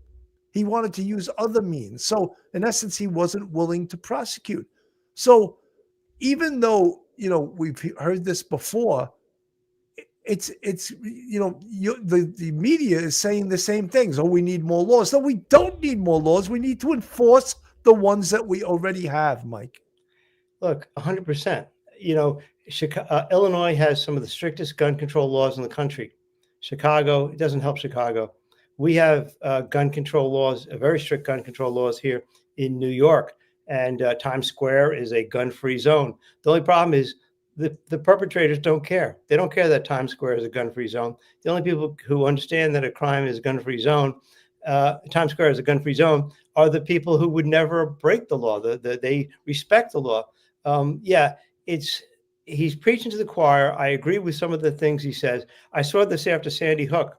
[SPEAKER 1] He wanted to use other means. So in essence, he wasn't willing to prosecute. So even though, you know, we've heard this before, it's you know, the media is saying the same things. Oh, we need more laws. No, we don't need more laws. We need to enforce the ones that we already have, Mike.
[SPEAKER 3] Look, 100%. You know, Illinois has some of the strictest gun control laws in the country. Chicago, it doesn't help Chicago. We have gun control laws, very strict gun control laws here in New York. And Times Square is a gun-free zone. The only problem is the perpetrators don't care. They don't care that Times Square is a gun-free zone. The only people who understand that a crime is a gun-free zone, Times Square is a gun-free zone, are the people who would never break the law. They respect the law. Yeah, he's preaching to the choir. I agree with some of the things he says. I saw this after Sandy Hook.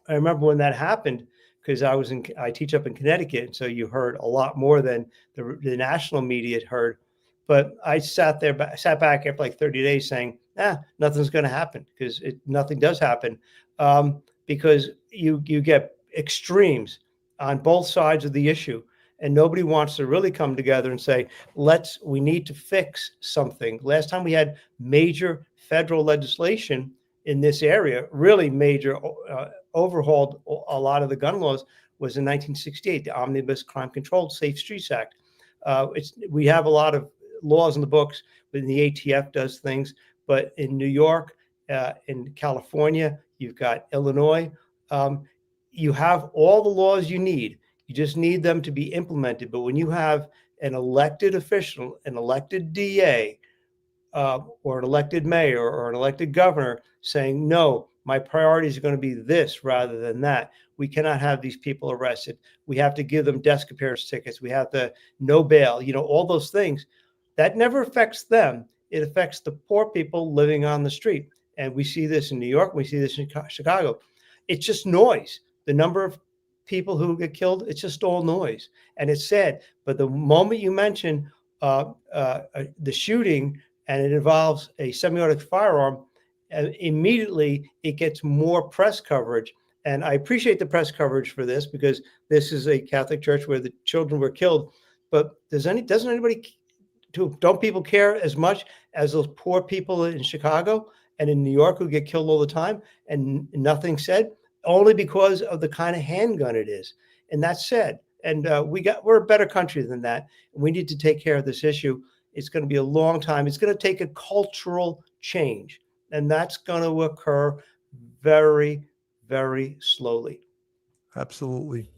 [SPEAKER 3] I remember when that happened, because I teach up in Connecticut, so you heard a lot more than the national media had heard. But I sat back after like 30 days saying, nothing's going to happen, because nothing does happen, because you get extremes on both sides of the issue. And nobody wants to really come together and say, we need to fix something. Last time we had major federal legislation in this area, really major, overhauled a lot of the gun laws, was in 1968, the Omnibus Crime Control Safe Streets Act. We have a lot of laws in the books, but the ATF does things. But in New York, in California, you've got Illinois, you have all the laws you need. You just need them to be implemented. But when you have an elected official, an elected DA, or an elected mayor or an elected governor saying, no, my priorities are going to be this rather than that, we cannot have these people arrested. We have to give them desk appearance tickets. We have to no bail, you know, all those things. That never affects them. It affects the poor people living on the street. And we see this in New York. We see this in Chicago. It's just noise. the number of people who get killed, it's just all noise, and it's sad. But the moment you mention the shooting and it involves a semi-automatic firearm, immediately it gets more press coverage. And I appreciate the press coverage for this, because this is a Catholic church where the children were killed. But don't people care as much as those poor people in Chicago and in New York who get killed all the time and nothing said? Only because of the kind of handgun it is. And that's sad. And we're a better country than that. We need to take care of this issue. It's going to be a long time. It's going to take a cultural change. And that's going to occur very, very slowly.
[SPEAKER 1] Absolutely.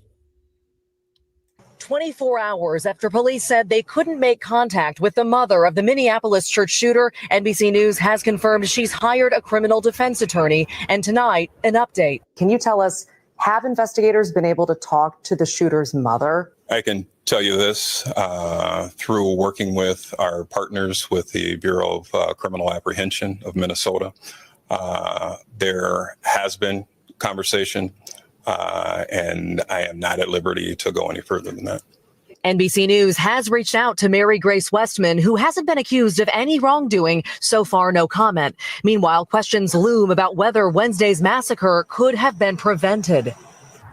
[SPEAKER 12] 24 hours after police said they couldn't make contact with the mother of the Minneapolis church shooter, NBC News has confirmed she's hired a criminal defense attorney. And tonight, an update.
[SPEAKER 13] Can you tell us, have investigators been able to talk to the shooter's mother?
[SPEAKER 14] I can tell you this through working with our partners with the Bureau of Criminal Apprehension of Minnesota. There has been conversation, and I am not at liberty to go any further than that.
[SPEAKER 12] NBC News has reached out to Mary Grace Westman, who hasn't been accused of any wrongdoing. So far, no comment. Meanwhile, questions loom about whether Wednesday's massacre could have been prevented.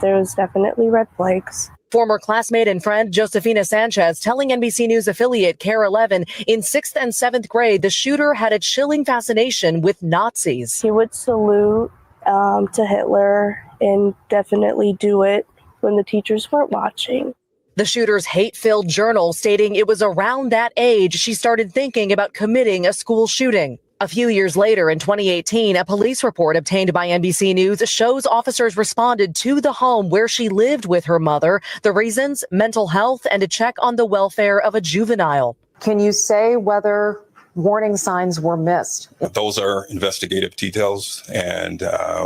[SPEAKER 15] There's definitely red flags.
[SPEAKER 12] Former classmate and friend Josefina Sanchez telling NBC News affiliate KARE 11 in 6th and 7th grade, the shooter had a chilling fascination with Nazis.
[SPEAKER 15] He would salute to Hitler and definitely do it when the teachers weren't watching.
[SPEAKER 12] The shooter's hate-filled journal stating it was around that age she started thinking about committing a school shooting. A few years later, in 2018, a police report obtained by NBC News shows officers responded to the home where she lived with her mother. The reasons? Mental health and a check on the welfare of a juvenile.
[SPEAKER 13] Can you say whether warning signs were missed?
[SPEAKER 14] Those are investigative details, and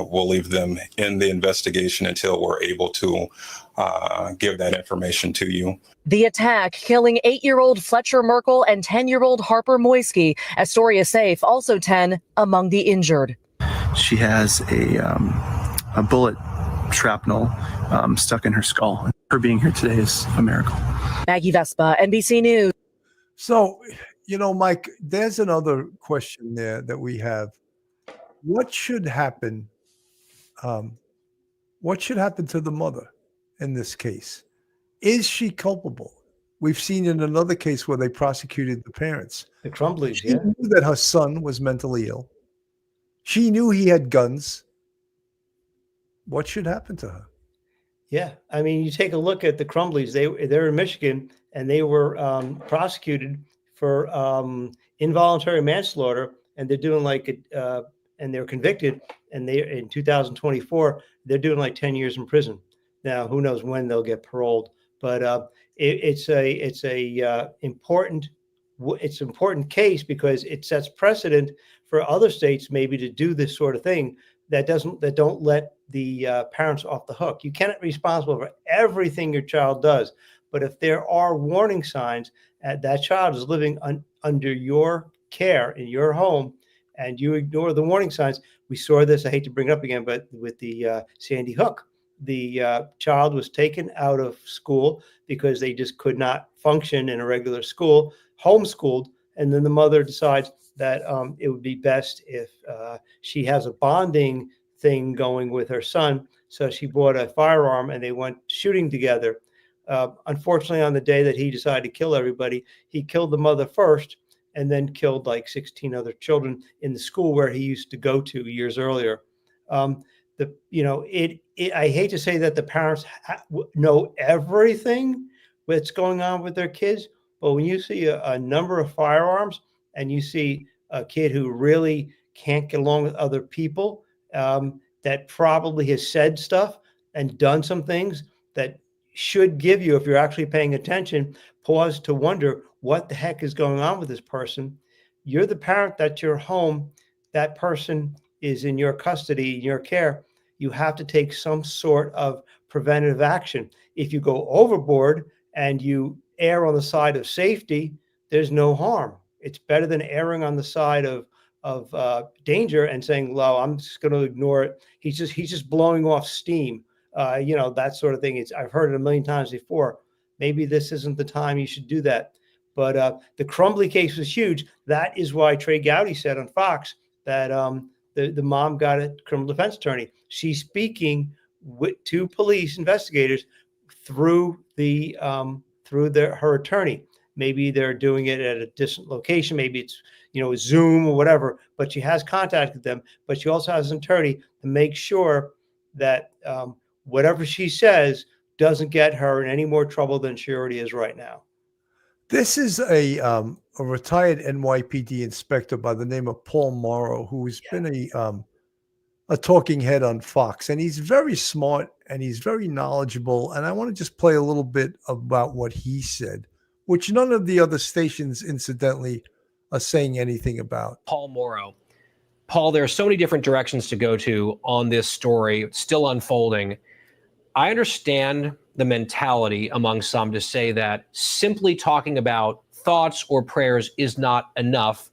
[SPEAKER 14] we'll leave them in the investigation until we're able to give that information to you.
[SPEAKER 12] The attack killing 8-year-old Fletcher Merkel and 10-year-old Harper Moisky. Astoria Safe, also 10 among the injured.
[SPEAKER 16] She has a bullet shrapnel stuck in her skull. Her being here today is a miracle.
[SPEAKER 12] Maggie Vespa, NBC News.
[SPEAKER 1] So, Mike, there's another question there that we have. What should happen? What should happen to the mother in this case? Is she culpable? We've seen in another case where they prosecuted the parents.
[SPEAKER 3] The Crumblies,
[SPEAKER 1] She knew that her son was mentally ill. She knew he had guns. What should happen to her?
[SPEAKER 3] Yeah, I mean, you take a look at the Crumblies. They're in Michigan, and they were prosecuted for involuntary manslaughter, and they're doing and they're convicted, and they in 2024 they're doing like 10 years in prison. Now, who knows when they'll get paroled? But it's an important case because it sets precedent for other states maybe to do this sort of thing that don't let the parents off the hook. You cannot be responsible for everything your child does, but if there are warning signs that child is living under your care in your home, and you ignore the warning signs, we saw this. I hate to bring it up again, but with the Sandy Hook. The child was taken out of school because they just could not function in a regular school, homeschooled, and then the mother decides that it would be best if she has a bonding thing going with her son. So she bought a firearm and they went shooting together. Unfortunately, on the day that he decided to kill everybody, he killed the mother first and then killed like 16 other children in the school where he used to go to years earlier. I hate to say that the parents know everything that's going on with their kids, but when you see a number of firearms and you see a kid who really can't get along with other people, that probably has said stuff and done some things that should give you, if you're actually paying attention, pause to wonder what the heck is going on with this person. You're the parent, that's your home, that person is in your custody, in your care. You have to take some sort of preventative action. If you go overboard and you err on the side of safety, there's no harm. It's better than erring on the side of danger and saying, "Well, I'm just going to ignore it. He's just blowing off steam." that sort of thing. I've heard it a million times before. Maybe this isn't the time you should do that. But the Crumbly case was huge. That is why Trey Gowdy said on Fox that the mom got a criminal defense attorney. She's speaking to police investigators through her attorney. Maybe they're doing it at a distant location. Maybe it's Zoom or whatever. But she has contacted them. But she also has an attorney to make sure that whatever she says doesn't get her in any more trouble than she already is right now.
[SPEAKER 1] This is a retired NYPD inspector by the name of Paul Morrow, who has been a talking head on Fox, and he's very smart and he's very knowledgeable. And I want to just play a little bit about what he said, which none of the other stations, incidentally, are saying anything about.
[SPEAKER 17] Paul Morrow. Paul, there are so many different directions to go to on this story. It's still unfolding. I understand the mentality among some to say that simply talking about thoughts or prayers is not enough.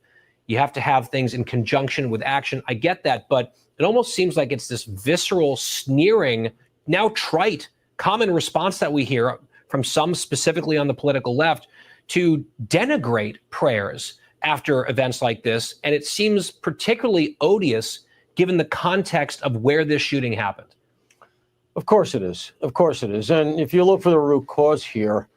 [SPEAKER 17] You have to have things in conjunction with action. I get that, but it almost seems like it's this visceral, sneering, now trite, common response that we hear from some specifically on the political left to denigrate prayers after events like this. And it seems particularly odious given the context of where this shooting happened.
[SPEAKER 18] Of course it is. Of course it is. And if you look for the root cause here,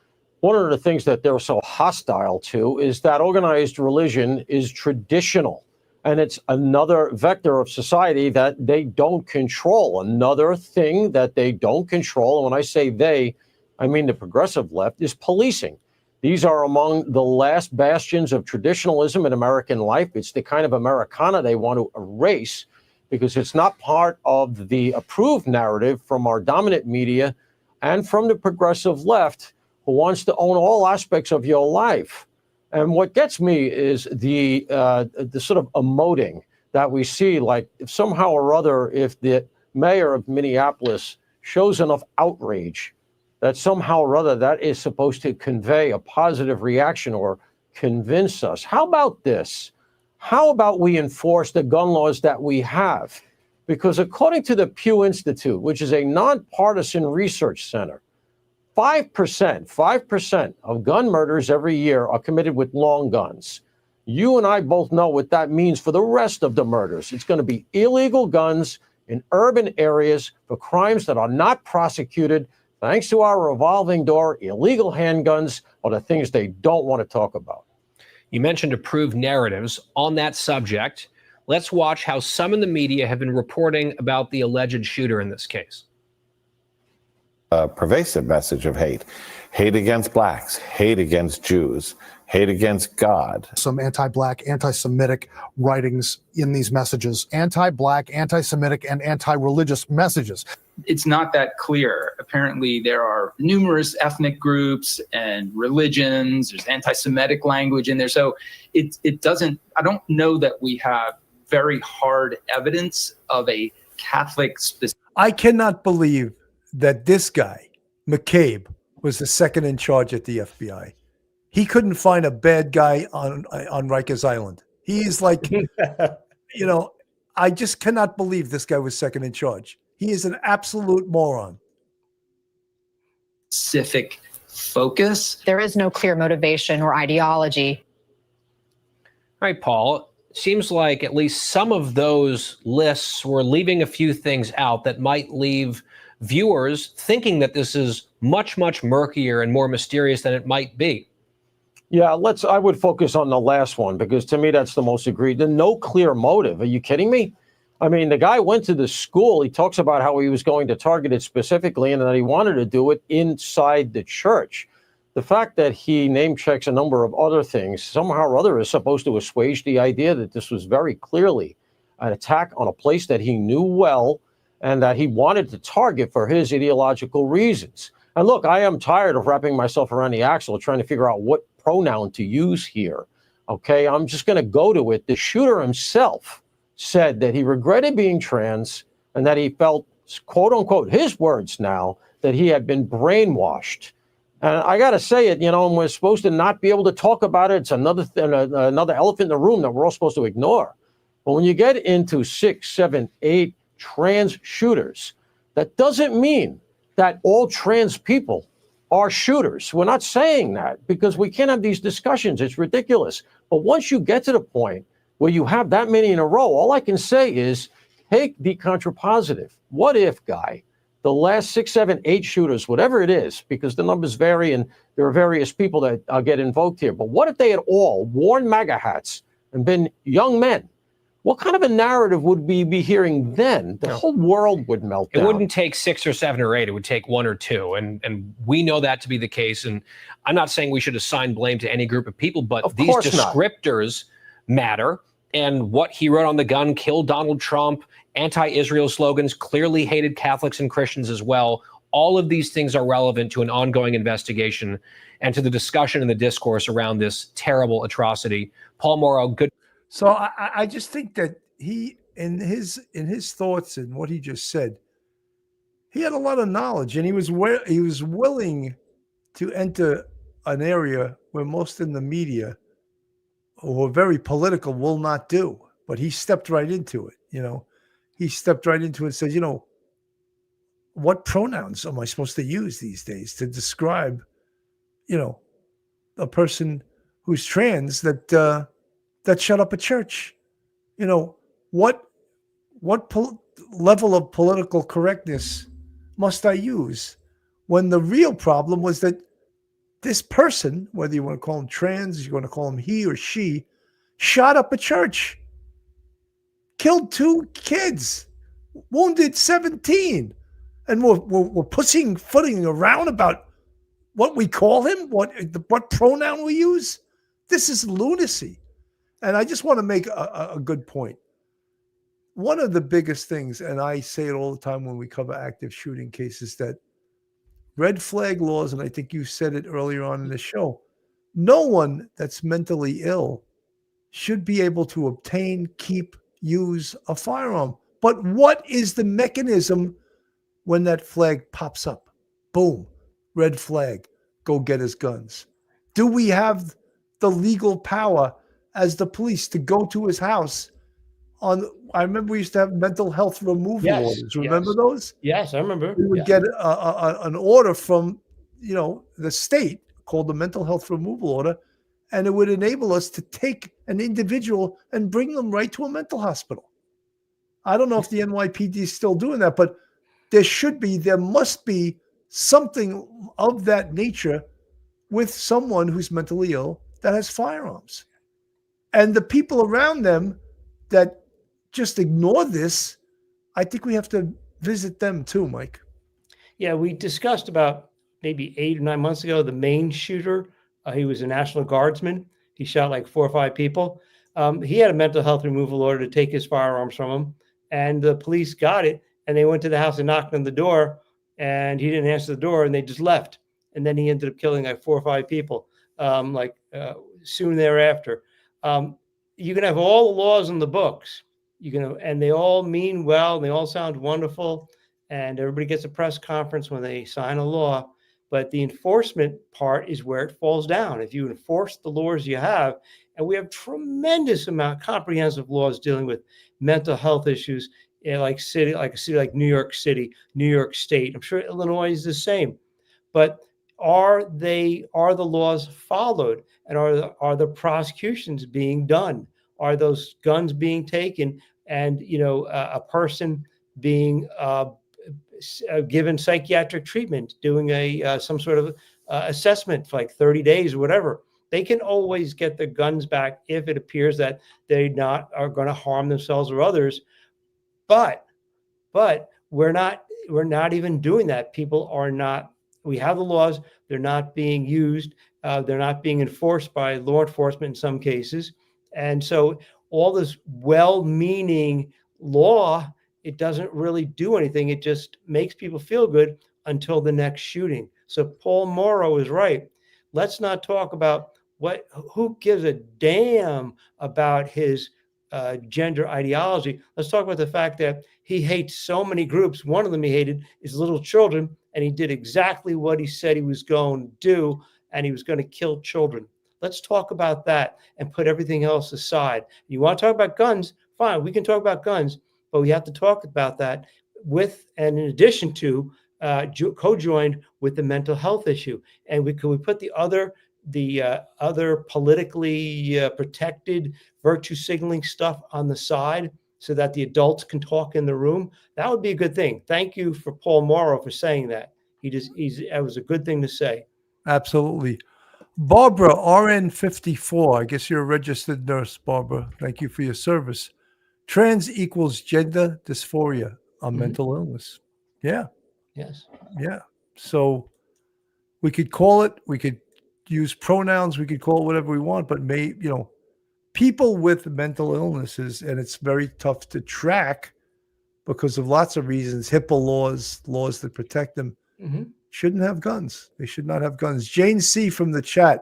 [SPEAKER 18] one of the things that they're so hostile to is that organized religion is traditional. And it's another vector of society that they don't control, another thing that they don't control. And when I say they, I mean the progressive left, is policing. These are among the last bastions of traditionalism in American life. It's the kind of Americana they want to erase, because it's not part of the approved narrative from our dominant media and from the progressive left, who wants to own all aspects of your life. And what gets me is the sort of emoting that we see, like if somehow or other, if the mayor of Minneapolis shows enough outrage, that somehow or other that is supposed to convey a positive reaction or convince us. How about this? How about we enforce the gun laws that we have? Because according to the Pew Institute, which is a nonpartisan research center, 5% of gun murders every year are committed with long guns. You and I both know what that means for the rest of the murders. It's going to be illegal guns in urban areas for crimes that are not prosecuted, thanks to our revolving door. Illegal handguns are the things they don't want to talk about.
[SPEAKER 17] You mentioned approved narratives on that subject. Let's watch how some in the media have been reporting about the alleged shooter in this case.
[SPEAKER 19] A pervasive message of hate against blacks, hate against Jews, hate against God.
[SPEAKER 20] Some anti-black, anti-Semitic writings in these messages, anti-black, anti-Semitic, and anti-religious messages.
[SPEAKER 21] It's not that clear. Apparently, there are numerous ethnic groups and religions. There's anti-Semitic language in there. So it doesn't, I don't know that we have very hard evidence of a Catholic specific.
[SPEAKER 1] I cannot believe that this guy, McCabe, was the second in charge at the FBI. He couldn't find a bad guy on Rikers Island. He is like, I just cannot believe this guy was second in charge. He is an absolute moron.
[SPEAKER 21] Specific focus.
[SPEAKER 22] There is no clear motivation or ideology.
[SPEAKER 17] All right, Paul. Seems like at least some of those lists were leaving a few things out that might leave viewers thinking that this is much, much murkier and more mysterious than it might be.
[SPEAKER 18] Yeah, I would focus on the last one, because to me, that's the most egregious. The no clear motive. Are you kidding me? I mean, the guy went to the school. He talks about how he was going to target it specifically and that he wanted to do it inside the church. The fact that he name checks a number of other things somehow or other is supposed to assuage the idea that this was very clearly an attack on a place that he knew well and that he wanted to target for his ideological reasons. And look, I am tired of wrapping myself around the axle trying to figure out what pronoun to use here. Okay, I'm just going to go to it. The shooter himself said that he regretted being trans and that he felt, quote unquote, his words now, that he had been brainwashed. And I got to say it, and we're supposed to not be able to talk about it. It's another elephant in the room that we're all supposed to ignore. But when you get into 6, 7, 8 trans shooters, That doesn't mean that all trans people are shooters. We're not saying that because we can't have these discussions. It's ridiculous. But once you get to the point where you have that many in a row, all I can say is take the contrapositive. What if, Guy, the last 6, 7, 8 shooters, whatever it is, because the numbers vary and there are various people that get invoked here, but what if they had all worn MAGA hats and been young men? What kind of a narrative would we be hearing then? The whole world would melt down.
[SPEAKER 17] It wouldn't take 6 or 7 or 8. It would take 1 or 2. And we know that to be the case. And I'm not saying we should assign blame to any group of people, but these descriptors matter. And what he wrote on the gun, kill Donald Trump, anti-Israel slogans, clearly hated Catholics and Christians as well. All of these things are relevant to an ongoing investigation and to the discussion and the discourse around this terrible atrocity. Paul Morrow, good.
[SPEAKER 1] So I just think that he, in his thoughts and what he just said, he had a lot of knowledge, and he was willing to enter an area where most in the media who are very political will not do. But he stepped right into it. He stepped right into it and said, what pronouns am I supposed to use these days to describe, a person who's trans that shut up a church? What level of political correctness must I use when the real problem was that this person, whether you want to call him trans, you want to call him he or she, shot up a church, killed 2 kids, wounded 17, and we're pussyfooting around about what we call him, what pronoun we use. This is lunacy. And I just want to make a good point. One of the biggest things, and I say it all the time when we cover active shooting cases, that red flag laws, and I think you said it earlier on in the show, no one that's mentally ill should be able to obtain, keep, use a firearm. But what is the mechanism when that flag pops up? Boom, red flag, go get his guns. Do we have the legal power as the police to go to his house? I remember we used to have mental health removal orders. Remember those?
[SPEAKER 3] Yes, I remember.
[SPEAKER 1] We would get an order from, the state called the mental health removal order, and it would enable us to take an individual and bring them right to a mental hospital. I don't know if the NYPD is still doing that, but there must be something of that nature with someone who's mentally ill that has firearms. And the people around them that just ignore this, I think we have to visit them too, Mike.
[SPEAKER 3] Yeah, we discussed about maybe 8 or 9 months ago, the main shooter. He was a National Guardsman. He shot like 4 or 5 people. He had a mental health removal order to take his firearms from him. And the police got it. And they went to the house and knocked on the door. And he didn't answer the door. And they just left. And then he ended up killing like 4 or 5 people soon thereafter. You can have all the laws in the books. And they all mean well. And they all sound wonderful. And everybody gets a press conference when they sign a law. But the enforcement part is where it falls down. If you enforce the laws you have, and we have tremendous amount comprehensive laws dealing with mental health issues, like a city like New York City, New York State. I'm sure Illinois is the same. But are the laws followed, and are the prosecutions being done? Are those guns being taken, and a person being given psychiatric treatment, doing some sort of assessment for like 30 days or whatever? They can always get their guns back if it appears that they are going to harm themselves or others. But we're not even doing that. People are not. We have the laws. They're not being used. They're not being enforced by law enforcement in some cases. And so all this well-meaning law, it doesn't really do anything. It just makes people feel good until the next shooting. So Paul Morrow is right. Let's not talk about who gives a damn about his gender ideology. Let's talk about the fact that he hates so many groups. One of them he hated is little children, and he did exactly what he said he was going to do, and he was going to kill children. Let's talk about that and put everything else aside. You want to talk about guns? Fine, we can talk about guns, but we have to talk about that with and in addition to co-joined with the mental health issue. And we put the other politically protected virtue signaling stuff on the side so that the adults can talk in the room. That would be a good thing. Thank you for Paul Morrow for saying that. That was a good thing to say.
[SPEAKER 1] Absolutely. Barbara, RN54. I guess you're a registered nurse, Barbara. Thank you for your service. Trans equals gender dysphoria, a mental illness. Yeah.
[SPEAKER 3] Yes.
[SPEAKER 1] Yeah. So we could call it, we could use pronouns, we could call it whatever we want, but people with mental illnesses, and it's very tough to track because of lots of reasons, HIPAA laws that protect them, shouldn't have guns. They should not have guns. Jane C. from the chat.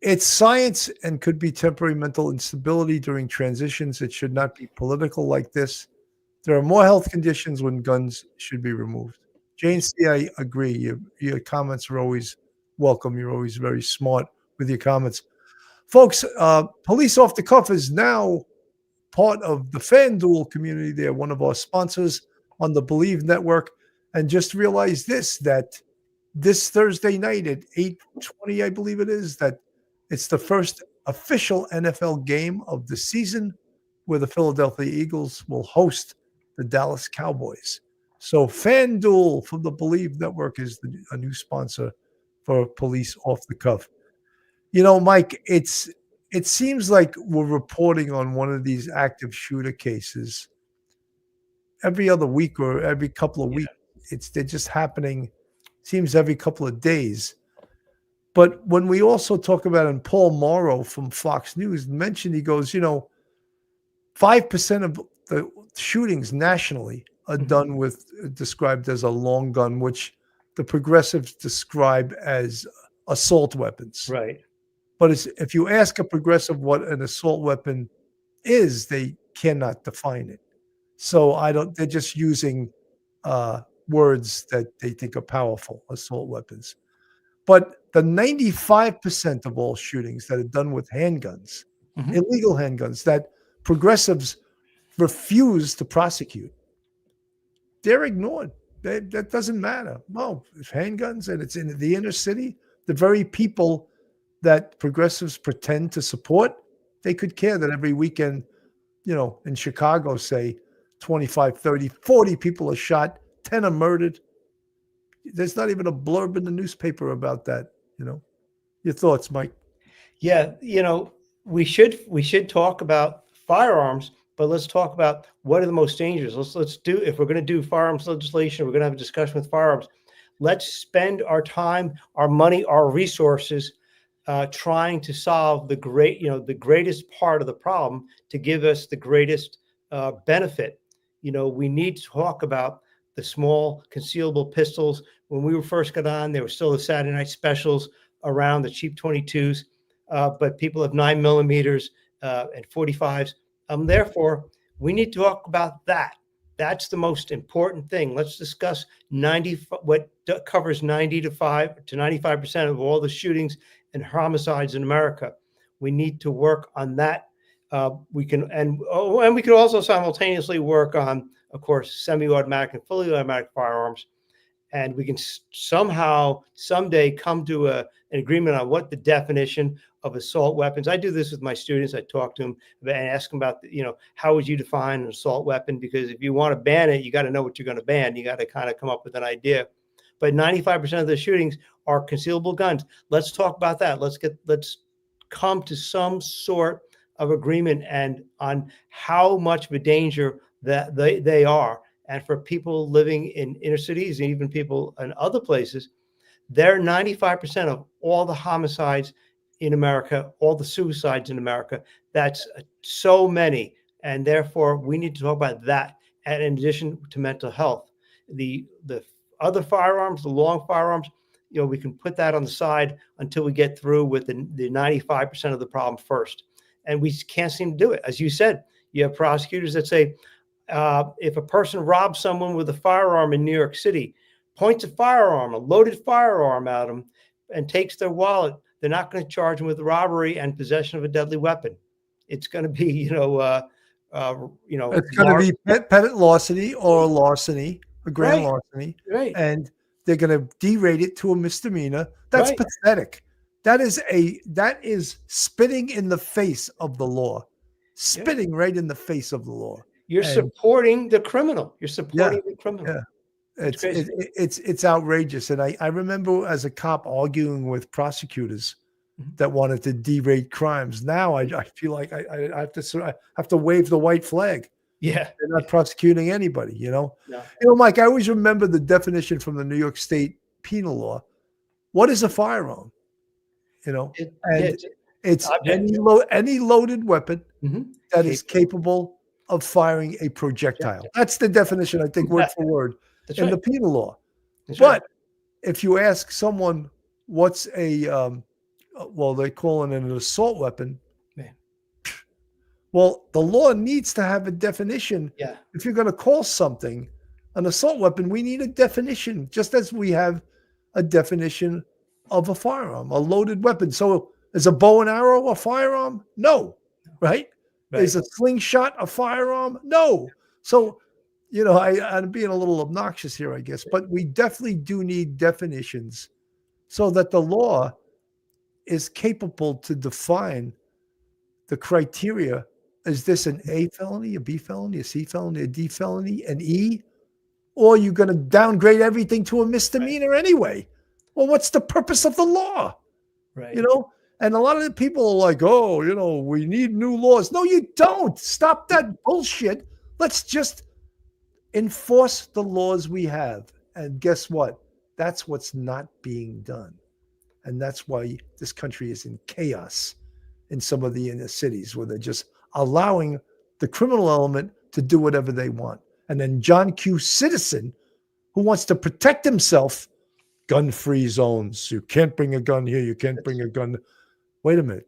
[SPEAKER 1] It's science and could be temporary mental instability during transitions. It should not be political like this. There are more health conditions when guns should be removed. Jane C., I agree. Your comments are always welcome. You're always very smart with your comments. Folks, Police Off the Cuff is now part of the FanDuel community. They're one of our sponsors on the Believe Network. And just realize that this Thursday night at 8:20, I believe it is, that it's the first official NFL game of the season where the Philadelphia Eagles will host the Dallas Cowboys. So FanDuel from the Believe Network is a new sponsor for Police Off the Cuff. Mike, it seems like we're reporting on one of these active shooter cases every other week or every couple of weeks. They're just happening, seems every couple of days. But when we also talk about, and Paul Morrow from Fox News mentioned, he goes, 5% of the shootings nationally are done with, described as a long gun, which the progressives describe as assault weapons.
[SPEAKER 3] Right.
[SPEAKER 1] But if you ask a progressive what an assault weapon is, they cannot define it. So they're just using words that they think are powerful, assault weapons. But the 95% of all shootings that are done with handguns, illegal handguns, that progressives refuse to prosecute, they're ignored. That doesn't matter. No, it's handguns and it's in the inner city. The very people that progressives pretend to support, they could care that every weekend, in Chicago, say 25, 30, 40 people are shot, 10 are murdered. There's not even a blurb in the newspaper about that. Your thoughts, Mike?
[SPEAKER 3] Yeah, we should talk about firearms, but let's talk about what are the most dangerous. Let's do, if we're going to do firearms legislation, we're going to have a discussion with firearms. Let's spend our time, our money, our resources trying to solve the greatest part of the problem to give us the greatest benefit. We need to talk about the small concealable pistols. When we first got on, there were still the Saturday night specials around, the cheap 22s, but people have 9mm and 45s. Therefore, we need to talk about that. That's the most important thing. Let's discuss what covers 90 to 95% of all the shootings and homicides in America. We need to work on that. We could also simultaneously work on, of course, semi-automatic and fully automatic firearms. And we can somehow, someday, come to an agreement on what the definition of assault weapons. I do this with my students. I talk to them and ask them about, how would you define an assault weapon? Because if you want to ban it, you got to know what you're going to ban. You got to kind of come up with an idea. But 95% of the shootings are concealable guns. Let's talk about that. Let's come to some sort of agreement and on how much of a danger that they are. And for people living in inner cities and even people in other places, they're 95% of all the homicides in America, all the suicides in America. That's so many. And therefore, we need to talk about that. And in addition to mental health, the other firearms, the long firearms, we can put that on the side until we get through with the 95% of the problem first. And we can't seem to do it. As you said, you have prosecutors that say, if a person robs someone with a firearm in New York City, points a loaded firearm at them, and takes their wallet, they're not going to charge them with robbery and possession of a deadly weapon. It's going to be,
[SPEAKER 1] it's going to be petty larceny or larceny, a grand larceny, and they're going to derate it to a misdemeanor. That's pathetic. That is spitting in the face of the law, spitting right in the face of the law.
[SPEAKER 3] You're supporting the criminal. You're supporting the criminal.
[SPEAKER 1] Yeah. It's outrageous. And I remember as a cop arguing with prosecutors that wanted to derate crimes. Now I feel like I have to wave the white flag.
[SPEAKER 3] Yeah.
[SPEAKER 1] They're not prosecuting anybody, you know? No. You know, Mike, I always remember the definition from the New York State penal law. What is a firearm? You know, it's any loaded weapon that is capable of firing a projectile. That's the definition, I think, word for word in the penal law. But if you ask someone what's a, well, they call it an assault weapon. Well, the law needs to have a definition.
[SPEAKER 3] Yeah.
[SPEAKER 1] If you're going to call something an assault weapon, we need a definition, just as we have a definition of a firearm, a loaded weapon. So is a bow and arrow a firearm? No. Right? Is a slingshot a firearm? No. So, you know, I'm being a little obnoxious here, I guess, but we definitely do need definitions so that the law is capable to define the criteria. Is this an A felony, a B felony, a C felony, a D felony, an E? Or are you going to downgrade everything to a misdemeanor anyway? Well, what's the purpose of the law?
[SPEAKER 3] Right.
[SPEAKER 1] You know, and a lot of the people are like, oh, you know, we need new laws. No, you don't. Stop that bullshit. Let's just enforce the laws we have. And guess what? That's what's not being done. And that's why this country is in chaos in some of the inner cities, where they're just allowing the criminal element to do whatever they want. And then John Q. Citizen, who wants to protect himself, gun-free zones. You can't bring a gun here. You can't bring a gun. Wait a minute.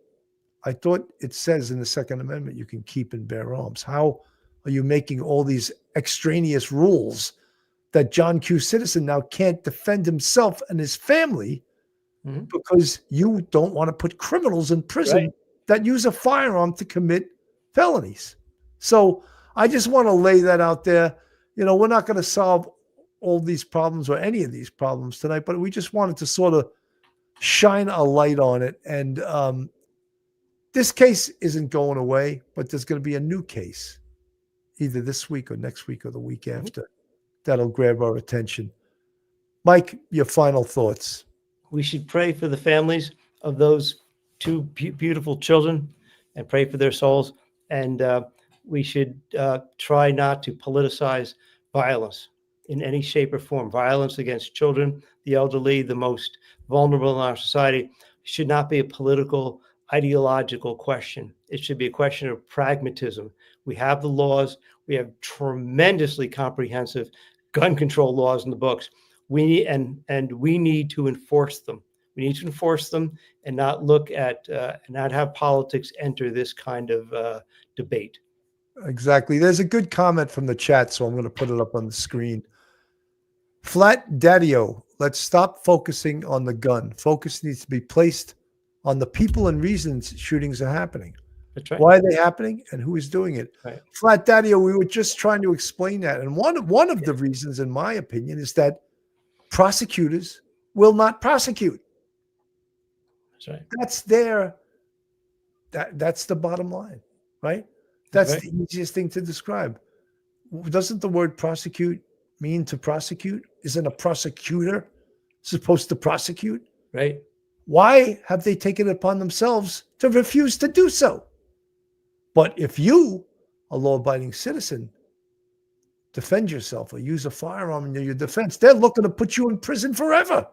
[SPEAKER 1] I thought it says in the Second Amendment you can keep and bear arms. How are you making all these extraneous rules that John Q. Citizen now can't defend himself and his family because you don't want to put criminals in prison that use a firearm to commit felonies? So I just want to lay that out there. You know, we're not going to solve all these problems or any of these problems tonight, but we just wanted to sort of shine a light on it. And this case isn't going away, but there's going to be a new case either this week or next week or the week after that'll grab our attention. Mike, your final thoughts.
[SPEAKER 3] We should pray for the families of those two beautiful children and pray for their souls. And we should try not to politicize violence in any shape or form. Violence against children, the elderly, the most vulnerable in our society should not be a political, ideological question. It should be a question of pragmatism. We have the laws. We have tremendously comprehensive gun control laws in the books. We need, and we need to enforce them. We need to enforce them and not look at, not have politics enter this kind of debate.
[SPEAKER 1] Exactly. There's a good comment from the chat, so I'm going to put it up on the screen. Flat Daddy-O, let's stop focusing on the gun. Focus needs to be placed on the people and reasons shootings are happening.
[SPEAKER 3] That's right.
[SPEAKER 1] Why are they happening and who is doing it?
[SPEAKER 3] Right.
[SPEAKER 1] Flat Daddy-O, we were just trying to explain that. And one of the reasons, in my opinion, is that prosecutors will not prosecute.
[SPEAKER 3] That's right.
[SPEAKER 1] That's the bottom line, right? That's the easiest thing to describe. Doesn't the word prosecute mean to prosecute? Isn't a prosecutor supposed to prosecute?
[SPEAKER 3] Right.
[SPEAKER 1] Why have they taken it upon themselves to refuse to do so? But if you, a law-abiding citizen, defend yourself or use a firearm in your defense, they're looking to put you in prison forever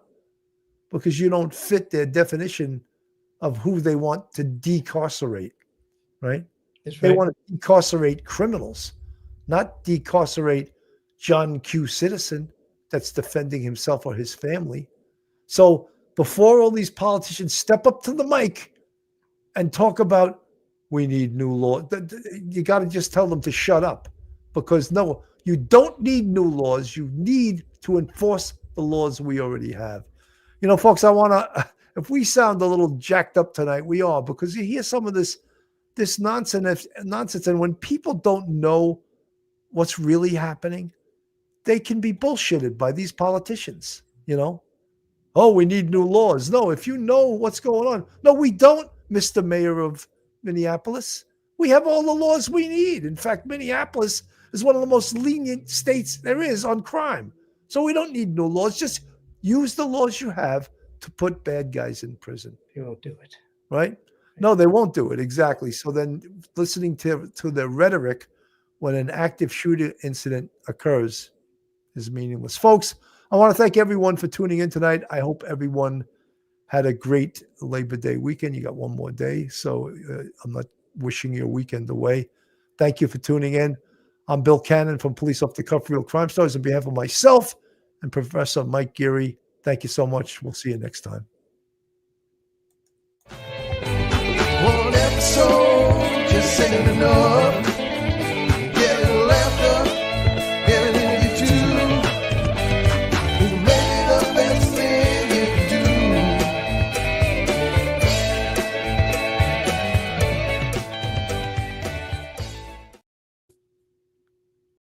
[SPEAKER 1] because you don't fit their definition of who they want to decarcerate, right? They want to decarcerate criminals, not decarcerate John Q. Citizen that's defending himself or his family. So before all these politicians step up to the mic and talk about we need new law, you got to just tell them to shut up, because no, you don't need new laws. You need to enforce the laws we already have. You know, folks, I want to, if we sound a little jacked up tonight, we are, because you hear some of this this nonsense. And when people don't know what's really happening, they can be bullshitted by these politicians, you know? Oh, we need new laws. No, if you know what's going on. No, we don't, Mr. Mayor of Minneapolis. We have all the laws we need. In fact, Minneapolis is one of the most lenient states there is on crime. So we don't need new laws. Just use the laws you have to put bad guys in prison.
[SPEAKER 3] You won't do it.
[SPEAKER 1] Right? No, they won't do it. Exactly. So then listening to the rhetoric when an active shooter incident occurs is meaningless. Folks, I want to thank everyone for tuning in tonight. I hope everyone had a great Labor Day weekend. You got one more day, so I'm not wishing your weekend away. Thank you for tuning in. I'm Bill Cannon from Police Off the Cuff Real Crime Stories. On behalf of myself and Professor Mike Geary, thank you so much. We'll see you next time.
[SPEAKER 2] One episode just ain't enough.